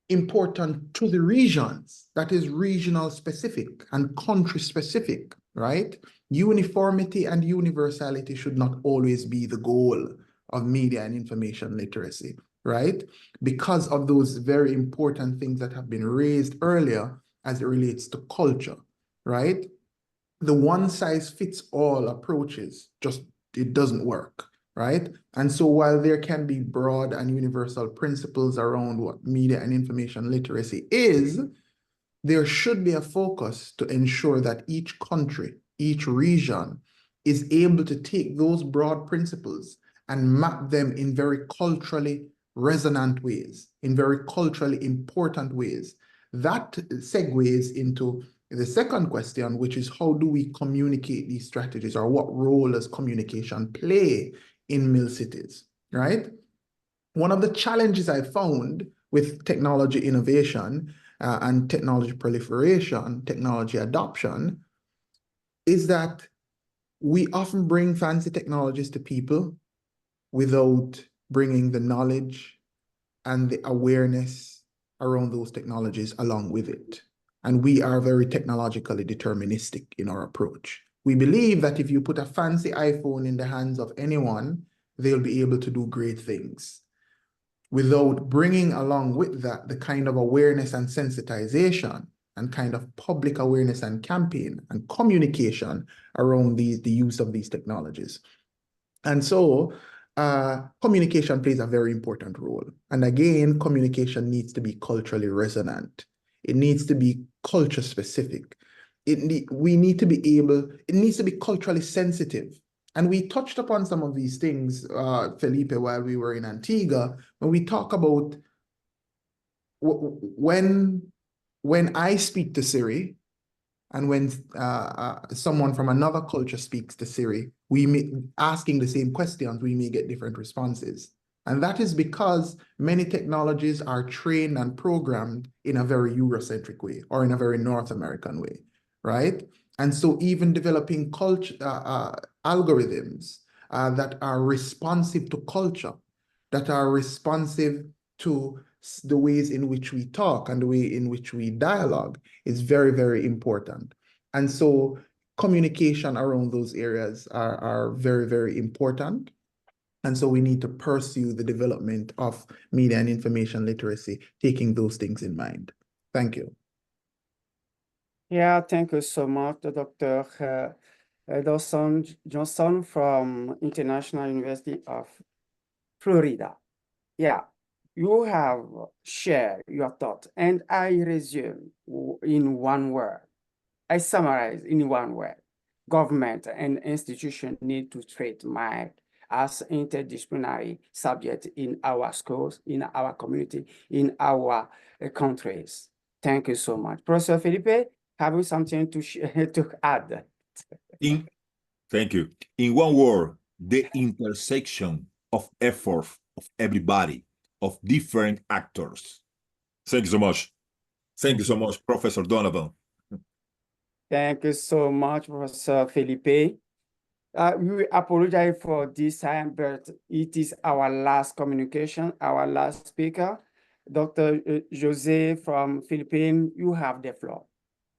important to the regions, that is regional specific and country specific, right? Uniformity and universality should not always be the goal of media and information literacy, right? Because of those very important things that have been raised earlier as it relates to culture, right? The one size fits all approaches it doesn't work, right? And so while there can be broad and universal principles around what media and information literacy is, there should be a focus to ensure that each country, each region is able to take those broad principles and map them in very culturally resonant ways, in very culturally important ways. That segues into the second question, which is how do we communicate these strategies, or what role does communication play in MILCities, right? One of the challenges I found with technology innovation and technology proliferation, technology adoption, is that we often bring fancy technologies to people without bringing the knowledge and the awareness around those technologies along with it. And we are very technologically deterministic in our approach. We believe that if you put a fancy iPhone in the hands of anyone, they'll be able to do great things, without bringing along with that the kind of awareness and sensitization and kind of public awareness and campaign and communication around the use of these technologies. And so communication plays a very important role. And again, communication needs to be culturally resonant. It needs to be culture specific. It needs to be culturally sensitive. And we touched upon some of these things, Felipe, while we were in Antigua, when we talk about when I speak to Siri, and when someone from another culture speaks to Siri, asking the same questions, we may get different responses. And that is because many technologies are trained and programmed in a very Eurocentric way, or in a very North American way, right? And so even developing algorithms that are responsive to culture, that are responsive to the ways in which we talk and the way in which we dialogue is very, very important. And so communication around those areas are very, very important. And so we need to pursue the development of media and information literacy, taking those things in mind. Thank you. Yeah, thank you so much, Dr. Dawson Johnson from International University of Florida. Yeah, you have shared your thoughts, and I resume in one word. I summarize in one word. Government and institutions need to treat math as interdisciplinary subject in our schools, in our community, in our countries. Thank you so much. Professor Felipe, have you something to add? Thank you. In one word, the intersection of effort of everybody, of different actors. Thank you so much. Thank you so much, Professor Donovan. Thank you so much, Professor Felipe. We apologize for this time, but it is our last communication, our last speaker. Dr. Jose from Philippines, you have the floor.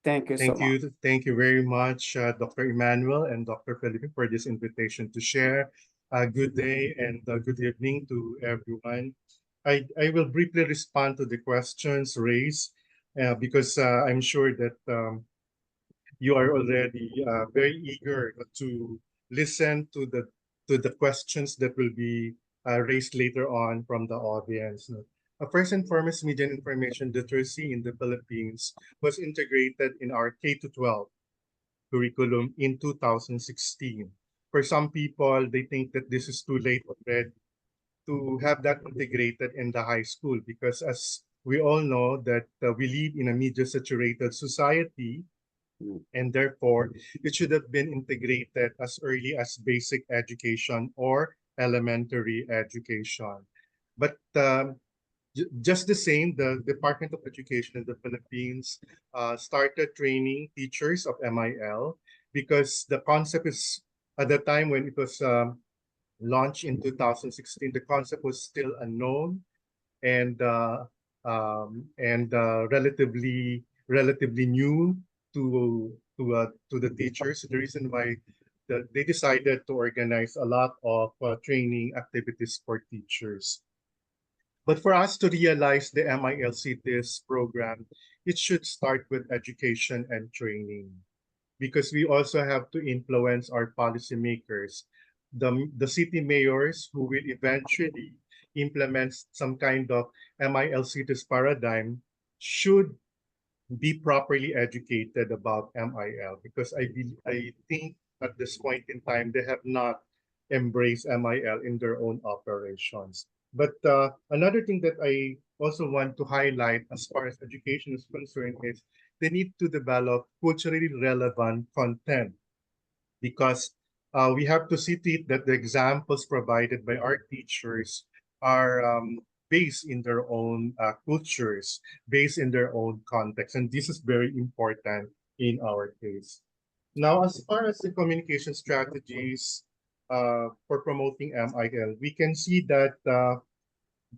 Thank you so much. Thank you very much, Dr. Emmanuel and Dr. Felipe, for this invitation to share. Good day and good evening to everyone. I will briefly respond to the questions raised because I'm sure that you are already very eager to listen to the questions that will be raised later on from the audience. First and foremost, media and information literacy in the Philippines was integrated in our K-12 curriculum in 2016. For some people, they think that this is too late already to have that integrated in the high school, because as we all know that we live in a media-saturated society, and therefore it should have been integrated as early as basic education or elementary education. But just the same, the Department of Education in the Philippines started training teachers of MIL, because the concept is, at the time when it was launched in 2016, the concept was still unknown and relatively new to the teachers. The reason why they decided to organize a lot of training activities for teachers. But for us to realize the MILCities program, it should start with education and training, because we also have to influence our policymakers, the city mayors who will eventually implement some kind of MILCities paradigm should be properly educated about MIL, because I think at this point in time they have not embraced MIL in their own operations. But another thing that I also want to highlight as far as education is concerned is they need to develop culturally relevant content, because we have to see to it that the examples provided by our teachers are based in their own cultures, based in their own context. And this is very important in our case. Now, as far as the communication strategies for promoting MIL, we can see that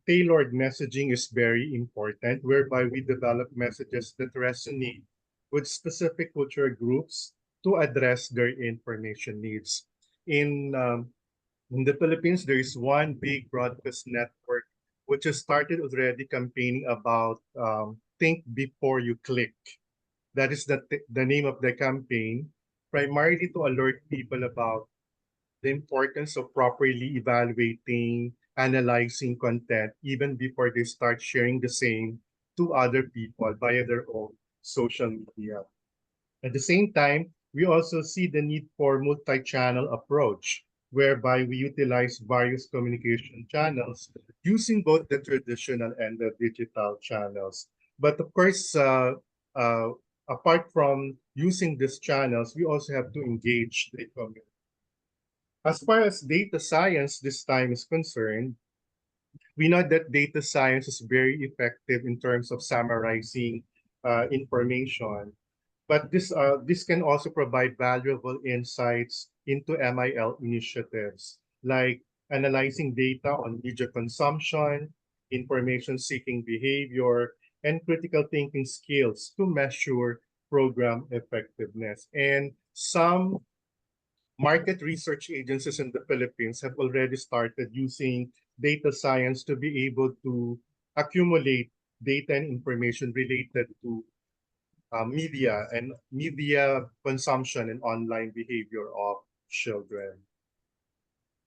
tailored messaging is very important, whereby we develop messages that resonate with specific cultural groups to address their information needs. In the Philippines, there is one big broadcast network which has started already campaigning about think before you click. That is the name of the campaign, primarily to alert people about the importance of properly evaluating, analyzing content, even before they start sharing the same to other people via their own social media. At the same time, we also see the need for multi-channel approach, whereby we utilize various communication channels using both the traditional and the digital channels. But of course, apart from using these channels, we also have to engage the community. As far as data science this time is concerned, we know that data science is very effective in terms of summarizing information. But this can also provide valuable insights into MIL initiatives, like analyzing data on media consumption, information-seeking behavior, and critical thinking skills to measure program effectiveness. And some market research agencies in the Philippines have already started using data science to be able to accumulate data and information related to media and media consumption and online behavior of children.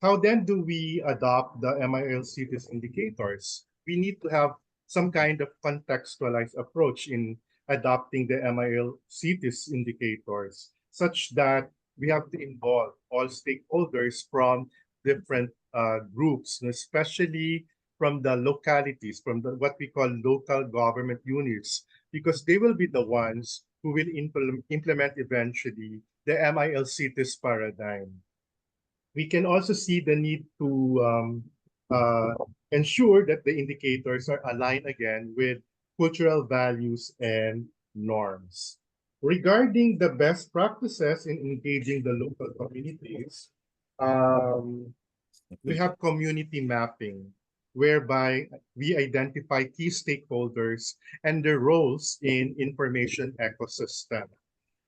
How then do we adopt the MILCities indicators? We need to have some kind of contextualized approach in adopting the MILCities indicators, such that we have to involve all stakeholders from different groups, especially from the localities, from what we call local government units, because they will be the ones who will implement eventually the MILCities paradigm. We can also see the need to ensure that the indicators are aligned again with cultural values and norms. Regarding the best practices in engaging the local communities, we have community mapping, whereby we identify key stakeholders and their roles in information ecosystem.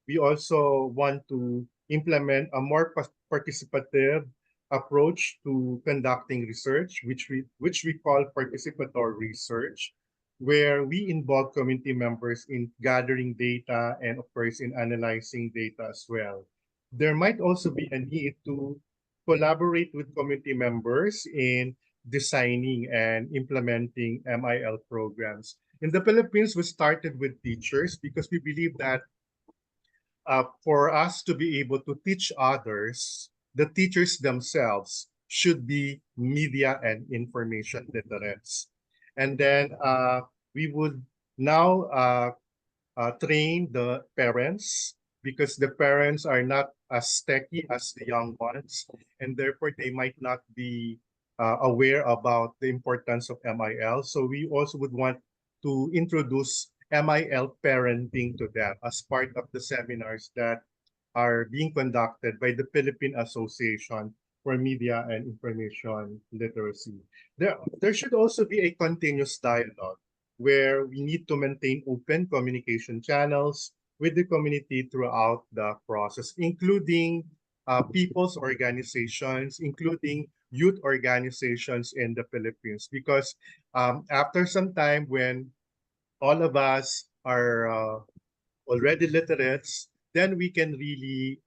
We also want to implement a more participative approach to conducting research, which we call participatory research, where we involve community members in gathering data and of course in analyzing data as well. There might also be a need to collaborate with community members in designing and implementing MIL programs. In the Philippines, we started with teachers because we believe that for us to be able to teach others, the teachers themselves should be media and information literates. And then we would now train the parents, because the parents are not as techy as the young ones, and therefore they might not be aware about the importance of MIL. So we also would want to introduce MIL parenting to them as part of the seminars that are being conducted by the Philippine Association for media and information literacy. There should also be a continuous dialogue where we need to maintain open communication channels with the community throughout the process, including people's organizations, including youth organizations in the Philippines. Because after some time, when all of us are already literates, then we can really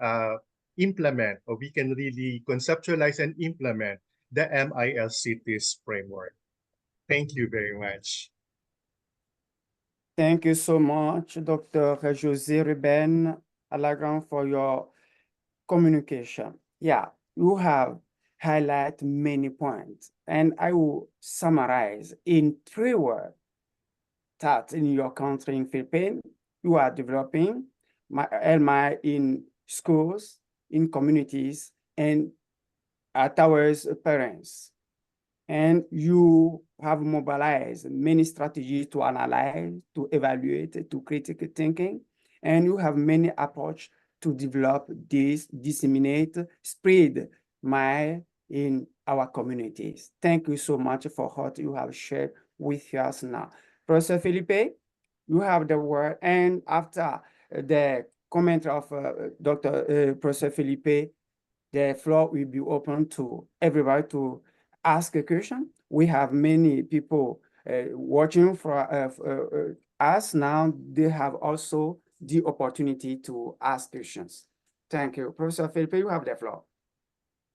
implement, or we can really conceptualize and implement the MILCities framework. Thank you very much. Thank you so much, Dr. José Ruben Alagrand, for your communication. Yeah, you have highlighted many points, and I will summarize in 3 words that in your country in Philippines, you are developing LMI in schools, in communities, and towards parents. And you have mobilized many strategies to analyze, to evaluate, to critical thinking, and you have many approaches to develop this, disseminate, spread MI in our communities. Thank you so much for what you have shared with us now. Professor Felipe, you have the word, and after the comment of Professor Felipe, the floor will be open to everybody to ask a question. We have many people watching for us now. They have also the opportunity to ask questions. Thank you. Professor Felipe, you have the floor.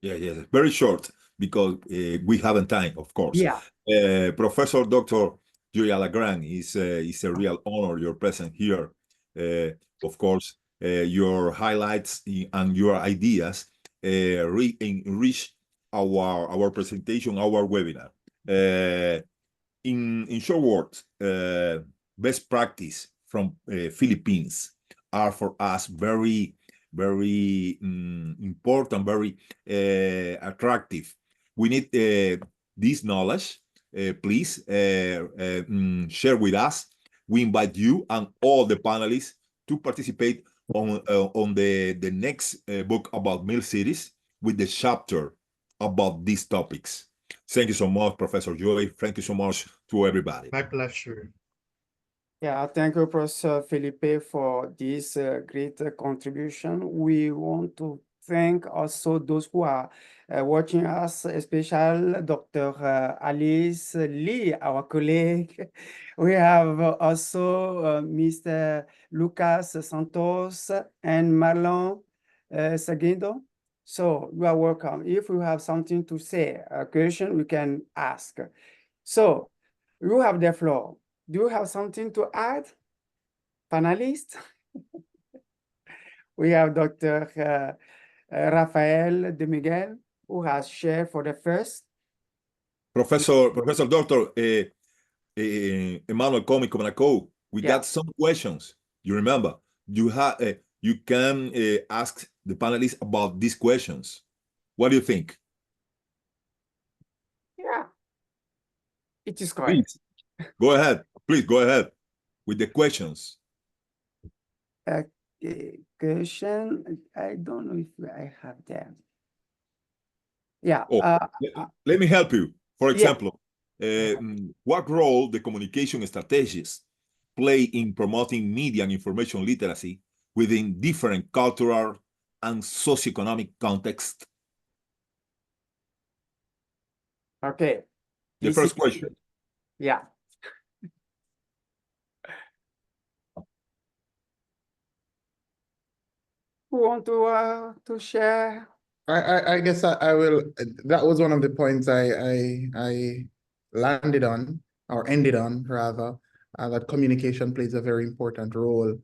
Yeah, very short, because we haven't time, of course. Yeah. Professor Dr. Julia Alagrand, is a real honor your presence here. Of course, your highlights and your ideas enrich our presentation, our webinar. In short words, best practice from Philippines are for us very important, very attractive. We need this knowledge. Please share with us. We invite you and all the panelists to participate on the next book about MILCities, with the chapter about these topics. Thank you so much, Professor Joy. Thank you so much to everybody. My pleasure. Yeah, thank you, Professor Felipe, for this great contribution. We want to thank also those who are watching us, especially Dr. Alice Lee, our colleague. We have also Mr. Lucas Santos and Marlon Seguido. So you are welcome. If you have something to say, a question, we can ask. So you have the floor. Do you have something to add, panelists? We have Dr. Rafael de Miguel, who has shared for the first. Professor Dr. Emmanuel Comico, we got some questions. You remember, you can ask the panelists about these questions. What do you think? Yeah, it is correct. Please, go ahead. Please go ahead with the questions. Question, I don't know if I have them. Yeah. Let me help you. For example, what role the communication strategies play in promoting media and information literacy within different cultural and socioeconomic contexts? Okay. The first question. Yeah. Who want to share? I guess I will. That was one of the points I landed on, or ended on rather, that communication plays a very important role.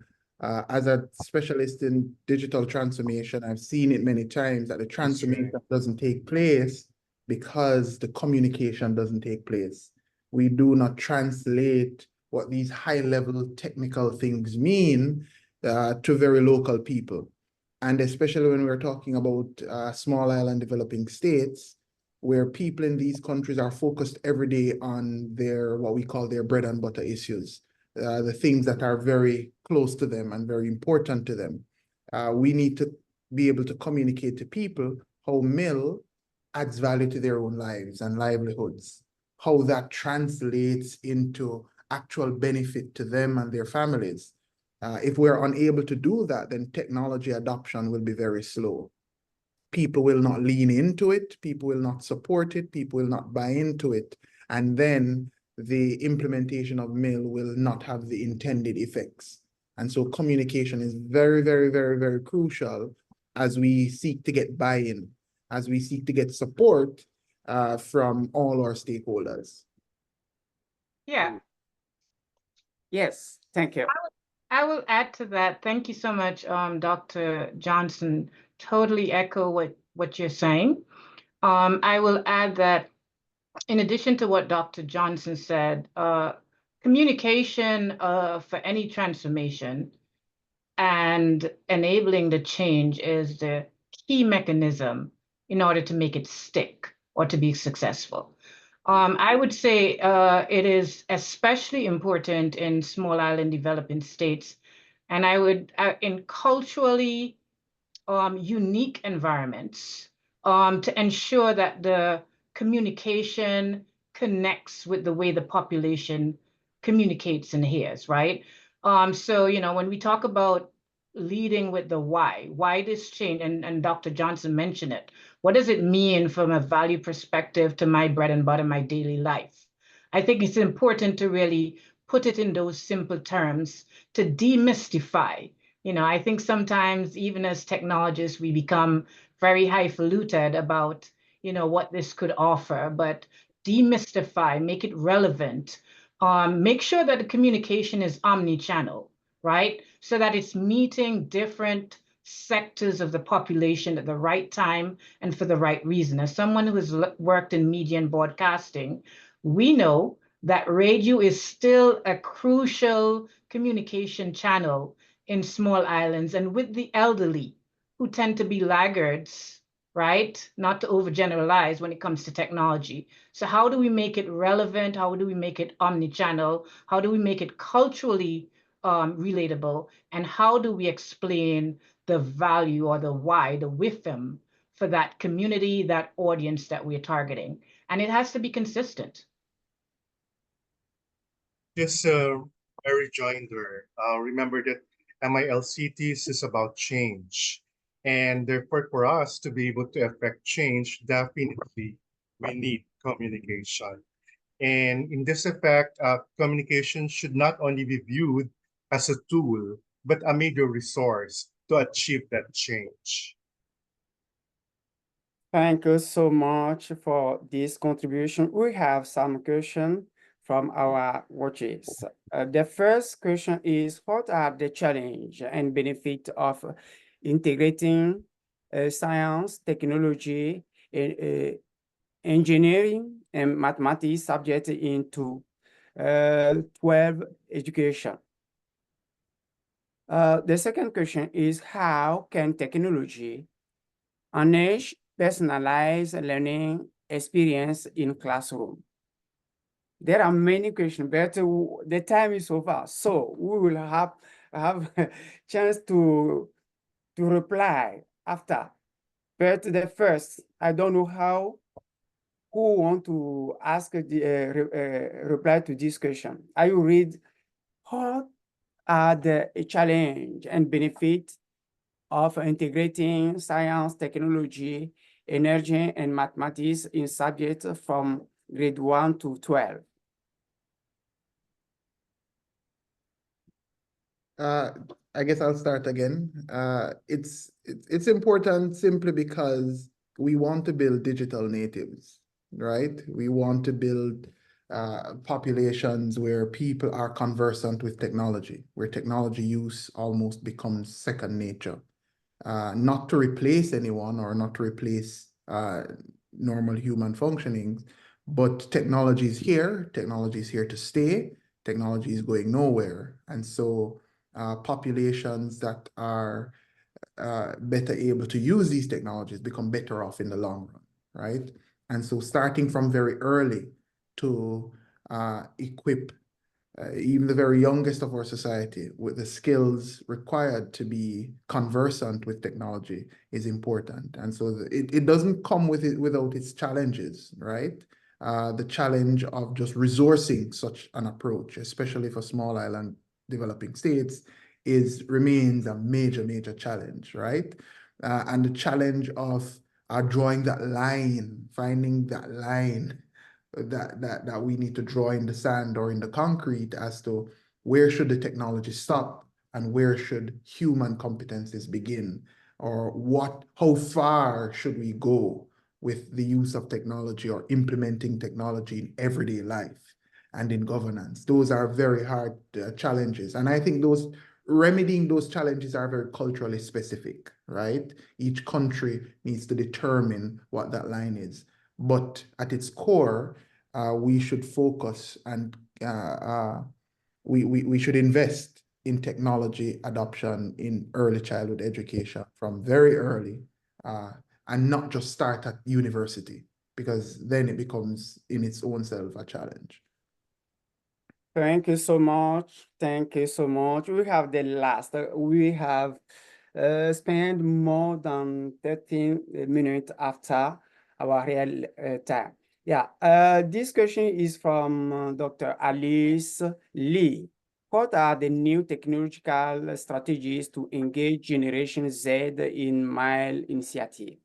As a specialist in digital transformation, I've seen it many times that the transformation doesn't take place because the communication doesn't take place. We do not translate what these high-level technical things mean to very local people. And especially when we're talking about small island developing states, where people in these countries are focused every day on their, what we call their bread and butter issues, the things that are very close to them and very important to them. We need to be able to communicate to people how MIL adds value to their own lives and livelihoods, how that translates into actual benefit to them and their families. If we're unable to do that, then technology adoption will be very slow. People will not lean into it, people will not support it, people will not buy into it, and then the implementation of MIL will not have the intended effects. And so communication is very, very, very, very crucial as we seek to get buy-in, as we seek to get support from all our stakeholders. Yeah. Yes, thank you. I will add to that. Thank you so much, Dr. Johnson. Totally echo what you're saying. I will add that in addition to what Dr. Johnson said, communication for any transformation and enabling the change is the key mechanism in order to make it stick or to be successful. I would say it is especially important in small island developing states, and I would in culturally unique environments to ensure that the communication connects with the way the population communicates and hears, right? So, you know, when we talk about leading with the why this change, and Dr. Johnson mentioned it, what does it mean from a value perspective to my bread and butter, my daily life? I think it's important to really put it in those simple terms to demystify. You know, I think sometimes even as technologists, we become very highfalutin about, you know, what this could offer, but demystify, make it relevant, make sure that the communication is omni-channel, right? So that it's meeting different sectors of the population at the right time and for the right reason. As someone who has worked in media and broadcasting, we know that radio is still a crucial communication channel in small islands and with the elderly who tend to be laggards, right? Not to overgeneralize when it comes to technology. So how do we make it relevant? How do we make it omni-channel? How do we make it culturally relatable? And how do we explain the value or the why, the wisdom for that community, that audience that we're targeting? And it has to be consistent. Just a rejoinder. Remember that MILCities is about change. And therefore, for us to be able to affect change, definitely we need communication. And in this effect, communication should not only be viewed as a tool, but a major resource to achieve that change. Thank you so much for this contribution. We have some questions from our watchers. The first question is, what are the challenges and benefits of integrating science, technology, engineering, and mathematics subjects into 12 education? The second question is, how can technology enhance personalized learning experience in classroom? There are many questions, but the time is over, so we will have a chance to reply after. But the first, I don't know who want to ask the reply to this question. I will read, what are the challenge and benefit of integrating science, technology, energy, and mathematics in subjects from grade 1 to 12? I guess I'll start again. It's important simply because we want to build digital natives, right? We want to build populations where people are conversant with technology, where technology use almost becomes second nature. Not to replace anyone or not to replace normal human functioning, but technology is here to stay, technology is going nowhere. And so populations that are better able to use these technologies become better off in the long run, right? And so starting from very early to equip even the very youngest of our society, with the skills required to be conversant with technology is important. And so it doesn't come with it without its challenges, right? The challenge of just resourcing such an approach, especially for small island developing states, remains a major challenge, right? And the challenge of drawing that line, finding that line that we need to draw in the sand or in the concrete as to where should the technology stop and where should human competencies begin, or how far should we go with the use of technology or implementing technology in everyday life and in governance. Those are very hard challenges. And I think remedying those challenges are very culturally specific, right? Each country needs to determine what that line is. But at its core, we should focus and we should invest in technology adoption in early childhood education from very early, and not just start at university, because then it becomes in its own self a challenge. Thank you so much. Thank you so much. We have the last. We have spent more than 13 minutes after our real time. Yeah, this question is from Dr. Alice Lee. What are the new technological strategies to engage Generation Z in MILCities?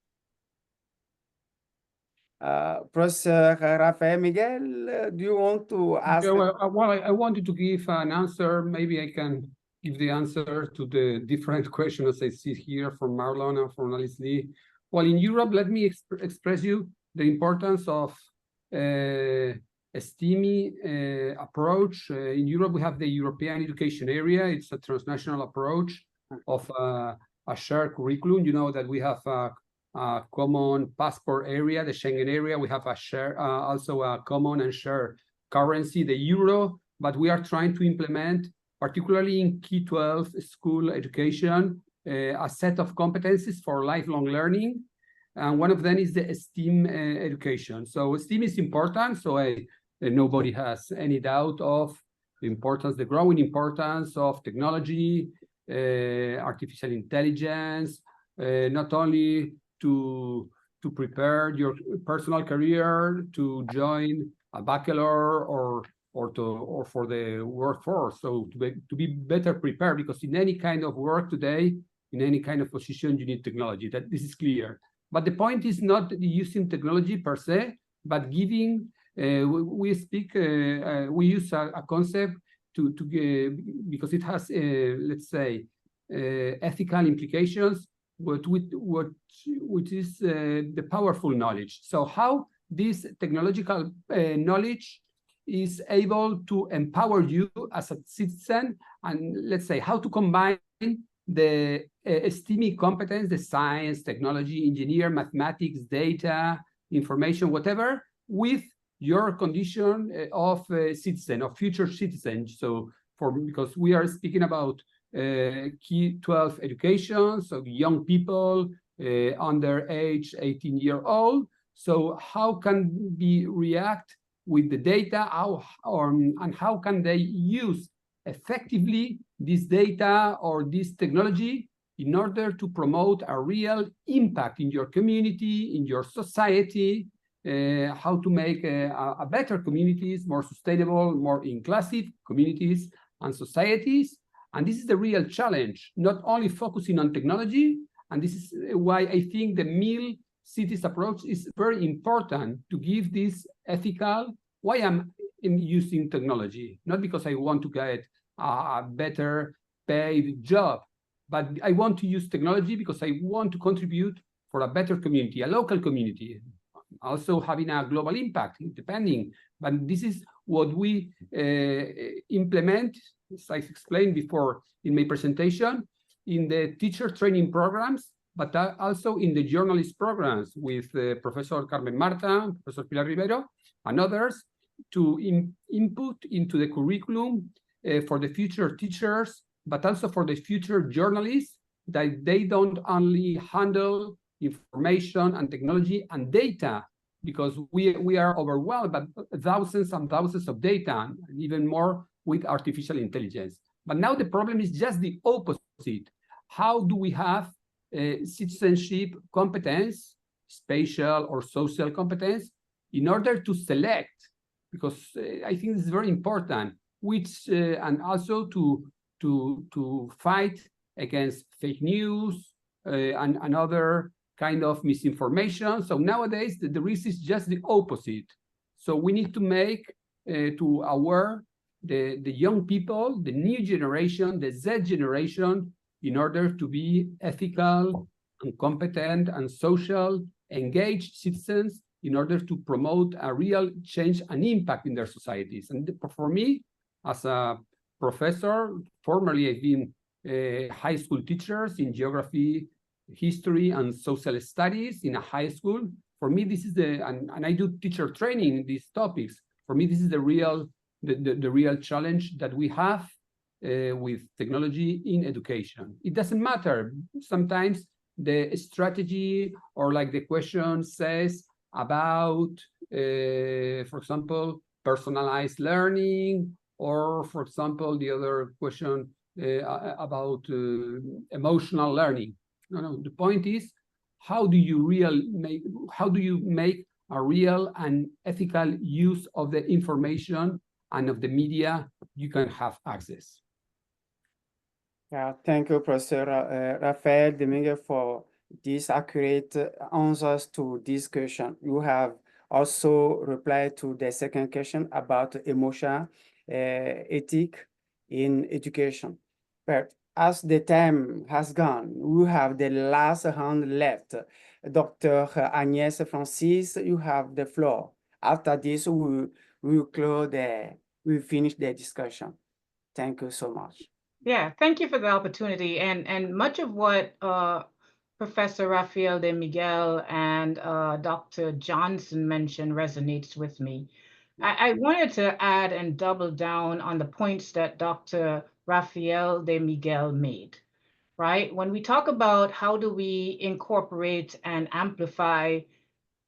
Professor Rafael Miguel, do you want to ask? Yeah, well, I wanted to give an answer. Maybe I can give the answer to the different questions I see here from Marlon and from Alice Lee. Well, in Europe, let me express you the importance of a STEAM approach. In Europe, we have the European Education Area. It's a transnational approach of a shared curriculum. You know that we have a common passport area, the Schengen area. We have also a common and shared currency, the euro. But we are trying to implement, particularly in K-12 school education, a set of competencies for lifelong learning. And one of them is the STEAM education. So STEAM is important. So nobody has any doubt of the importance, the growing importance of technology, artificial intelligence, not only to prepare your personal career to join a bachelor or for the workforce. So to be better prepared, because in any kind of work today, in any kind of position, you need technology. That this is clear. But the point is not using technology per se, but giving. We use a concept because it has let's say ethical implications. Which is the powerful knowledge. So how this technological knowledge is able to empower you as a citizen, and let's say how to combine the STEAM competence, the science, technology, engineer, mathematics, data, information, whatever, with your condition of citizen, of future citizen. So because we are speaking about K-12 education, so young people under age 18-year-old. So how can we react with the data, and how can they use effectively this data or this technology in order to promote a real impact in your community, in your society, how to make a better communities, more sustainable, more inclusive communities and societies. And this is the real challenge, not only focusing on technology. And this is why I think the MILCities approach is very important, to give this ethical, why I'm using technology, not because I want to get a better paid job, but I want to use technology because I want to contribute for a better community, a local community, also having a global impact, depending. But this is what we implement, as I explained before in my presentation, in the teacher training programs, but also in the journalist programs with Professor Carmen Marta, Professor Pilar Rivero, and others, to input into the curriculum for the future teachers, but also for the future journalists, that they don't only handle information and technology and data, because we are overwhelmed by thousands and thousands of data, and even more with artificial intelligence. But now the problem is just the opposite. How do we have citizenship competence, spatial or social competence, in order to select, because I think this is very important, which and also to fight against fake news and other kind of misinformation. So nowadays the risk is just the opposite. So we need to make to aware the young people, the new generation, the Z generation, in order to be ethical and competent and social, engaged citizens, in order to promote a real change and impact in their societies. And for me, as a professor, formerly I've been high school teachers in geography, history, and social studies in a high school. For me, this is and I do teacher training in these topics. For me, this is the real challenge that we have with technology in education. It doesn't matter. Sometimes the strategy or like the question says about, for example, personalized learning, or for example, the other question about emotional learning. No, the point is, how do you make a real and ethical use of the information and of the media you can have access? Yeah, thank you, Professor Rafael Dominguez, for these accurate answers to this question. You have also replied to the second question about emotion ethic in education. But as the time has gone, we have the last hand left. Dr. Agnès Francis, you have the floor. After this, we finish the discussion. Thank you so much. Yeah, thank you for the opportunity. And much of what Professor Rafael de Miguel and Dr. Johnson mentioned resonates with me. I wanted to add and double down on the points that Dr. Rafael de Miguel made, right? When we talk about how do we incorporate and amplify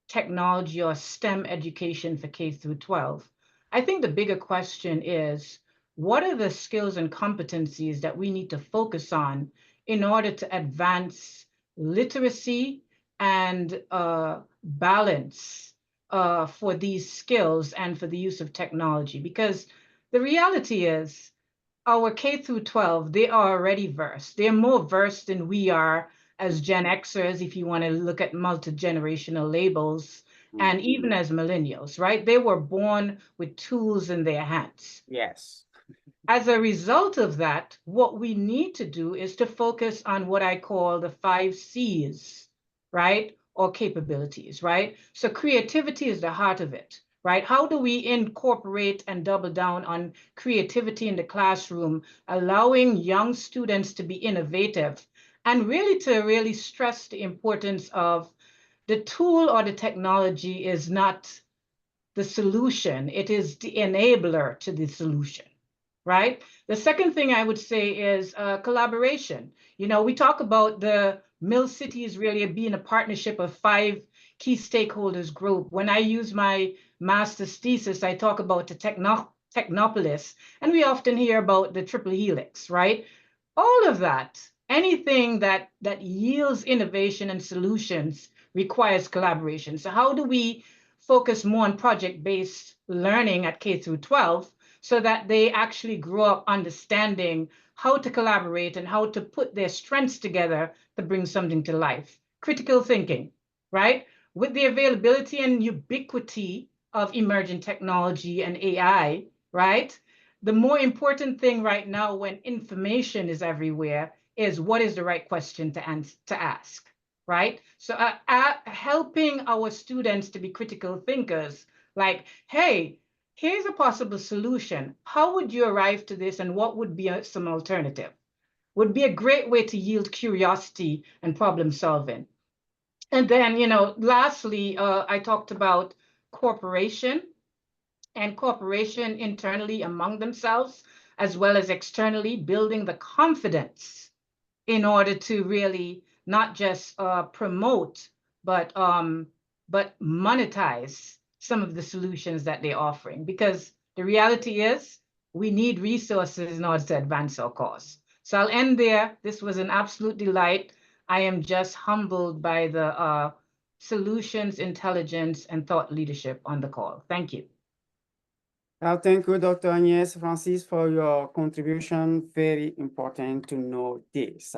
technology or STEM education for K through 12, I think the bigger question is, what are the skills and competencies that we need to focus on in order to advance literacy and balance for these skills and for the use of technology? Because the reality is, our K through 12, they are already versed. They're more versed than we are as Gen Xers, if you want to look at multi-generational labels, and even as millennials, right? They were born with tools in their hands. Yes. As a result of that, what we need to do is to focus on what I call the 5 C's, right? Or capabilities, right? So creativity is the heart of it, right? How do we incorporate and double down on creativity in the classroom, allowing young students to be innovative, and really to stress the importance of the tool or the technology is not the solution, it is the enabler to the solution, right? The second thing I would say is collaboration. You know, we talk about the MILCities really being a partnership of 5 key stakeholders group. When I use my master's thesis, I talk about the technopolis, and we often hear about the triple helix, right? All of that, anything that yields innovation and solutions requires collaboration. So how do we focus more on project-based learning at K through 12 so that they actually grow up understanding how to collaborate and how to put their strengths together to bring something to life? Critical thinking, right? With the availability and ubiquity of emerging technology and AI, right? The more important thing right now when information is everywhere is what is the right question to ask, right? So helping our students to be critical thinkers, like, hey, here's a possible solution. How would you arrive to this, and what would be some alternative? Would be a great way to yield curiosity and problem solving. And then, you know, lastly, I talked about cooperation internally among themselves, as well as externally, building the confidence in order to really not just promote, but monetize some of the solutions that they're offering. Because the reality is, we need resources in order to advance our cause. So I'll end there. This was an absolute delight. I am just humbled by the solutions, intelligence, and thought leadership on the call. Thank you. Thank you, Dr. Agnes Francis, for your contribution. Very important to know this.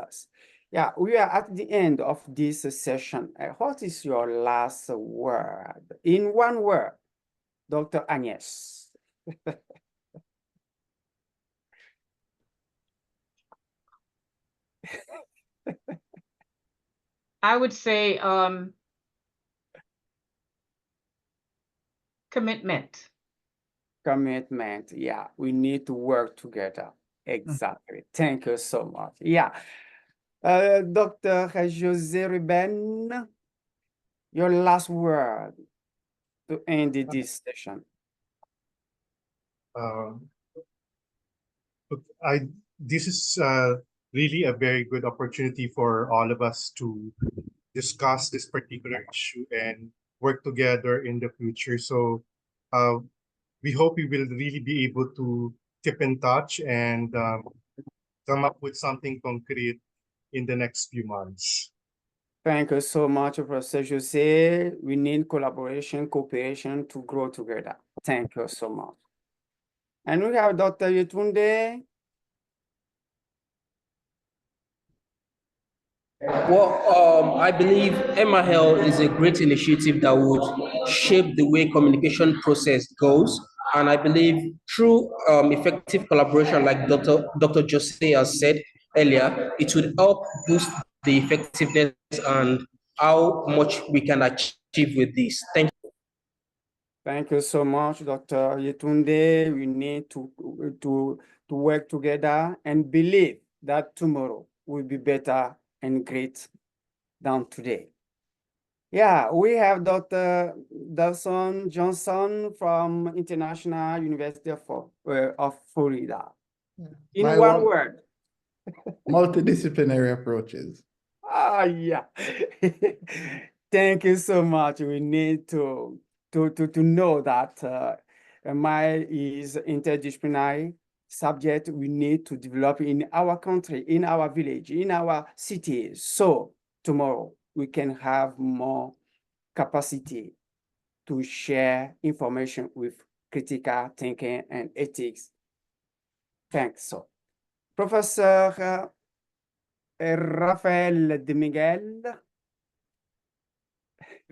Yeah, we are at the end of this session. What is your last word? In one word, Dr. Agnes. I would say commitment. Commitment. Yeah, we need to work together. Exactly. Thank you so much. Yeah. Dr. Jose Ruben, your last word to end this session. This is really a very good opportunity for all of us to discuss this particular issue and work together in the future. So we hope we will really be able to keep in touch and come up with something concrete in the next few months. Thank you so much, Professor Jose. We need collaboration, cooperation to grow together. Thank you so much. And we have Dr. Yetunde. Well, I believe MIL is a great initiative that would shape the way communication process goes. And I believe through effective collaboration, like Dr. Jose has said earlier, it would help boost the effectiveness and how much we can achieve with this. Thank you. Thank you so much, Dr. Yetunde. We need to work together and believe that tomorrow will be better and great than today. Yeah, we have Dr. Dawson Johnson from International University of Florida. In one word. Multidisciplinary approaches. Yeah. Thank you so much. We need to know that MI is interdisciplinary subject we need to develop in our country, in our village, in our cities. So tomorrow we can have more capacity to share information with critical thinking and ethics. Thanks. So, Professor Rafael de Miguel.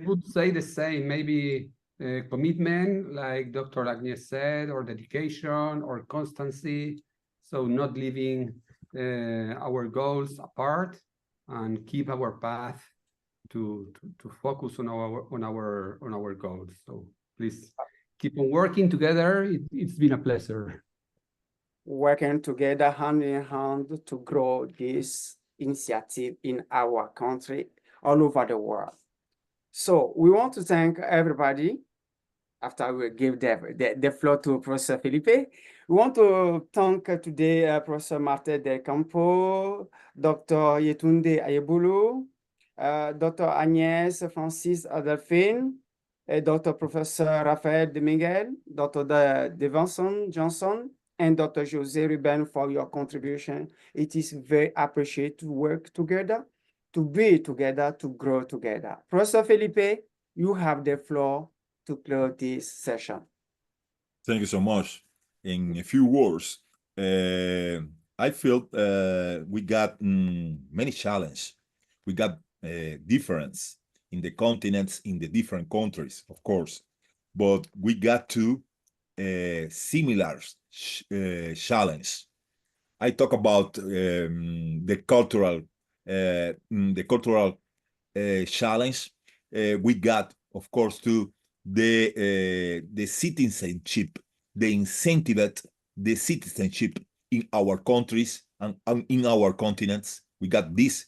I would say the same, maybe commitment, like Dr. Agnes said, or dedication, or constancy. So not leaving our goals apart and keep our path to focus on our goals. So please keep on working together. It's been a pleasure. Working together hand in hand to grow this initiative in our country, all over the world. So we want to thank everybody. After we give the floor to Professor Felipe, we want to thank today Professor Martin Del Campo, Dr. Yetunde Ayebulu, Dr. Agnes Francis Adelphine, Dr. Professor Rafael de Miguel, Dr. Devanson Johnson, and Dr. Jose Ruben for your contribution. It is very appreciated to work together, to be together, to grow together. Professor Felipe, you have the floor to close this session. Thank you so much. In a few words, I feel we got many challenges. We got difference in the continents, in the different countries, of course, but we got two similar challenge. I talk about the cultural challenge. We got, of course, to the citizenship, the incentive, the citizenship in our countries and in our continents. We got this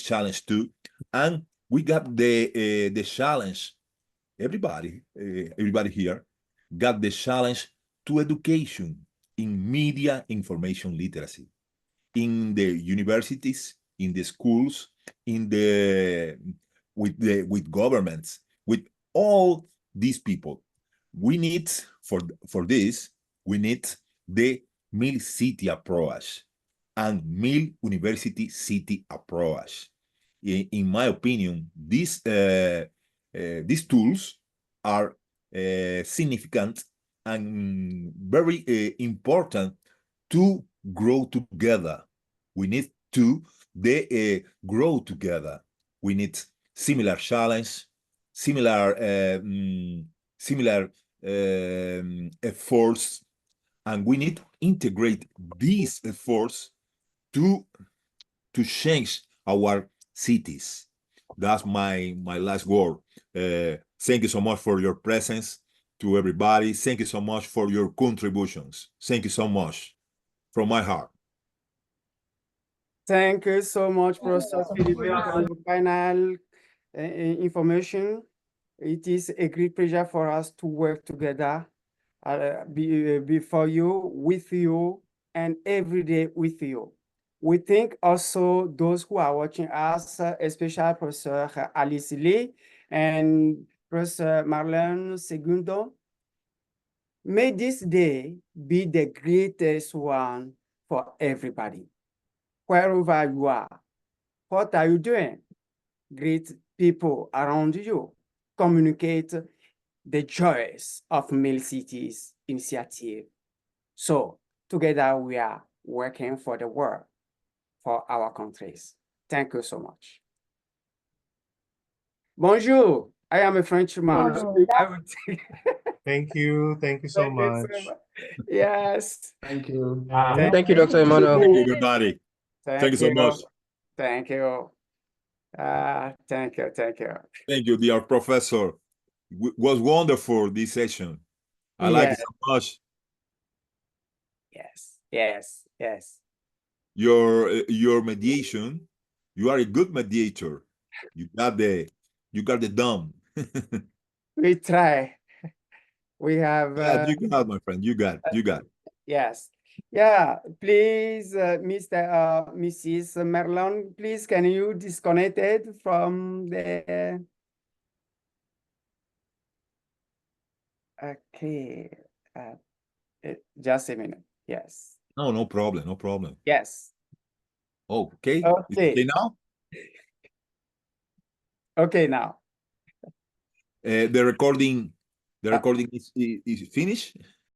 challenge too, and we got the challenge. Everybody here got the challenge to education in media information literacy, in the universities, in the schools, with governments, with all these people. We need for this, we need the MILCity approach and University City approach. In my opinion, these tools are significant and very important to grow together. We need to grow together. We need similar challenge, similar efforts, and we need to integrate these efforts to change our cities. That's my last word. Thank you so much for your presence to everybody. Thank you so much for your contributions. Thank you so much from my heart. Thank you so much, Professor Felipe, for your final information. It is a great pleasure for us to work together before you, with you, and every day with you. We thank also those who are watching us, especially Professor Alice Lee and Professor Marlene Segundo. May this day be the greatest one for everybody. Wherever you are, what are you doing? Greet people around you. Communicate the joys of MILCities initiative. So together we are working for the world, for our countries. Thank you so much. Bonjour. I am a Frenchman. Thank you. Thank you so much. Yes. Thank you. Thank you, Dr. Emmanuel. Thank you, everybody. Thank you so much. Thank you. Thank you. Thank you, dear professor. It was wonderful, this session. I like it so much. Yes. Your mediation, you are a good mediator. You got the dome. We try. We have you got, my friend. You got. Yes. Yeah, please, Mrs. Merlon, please, can you disconnect it from the... Okay, just a minute, yes. No problem. Yes. Okay. Okay. Okay now? Okay, now. The recording is finished?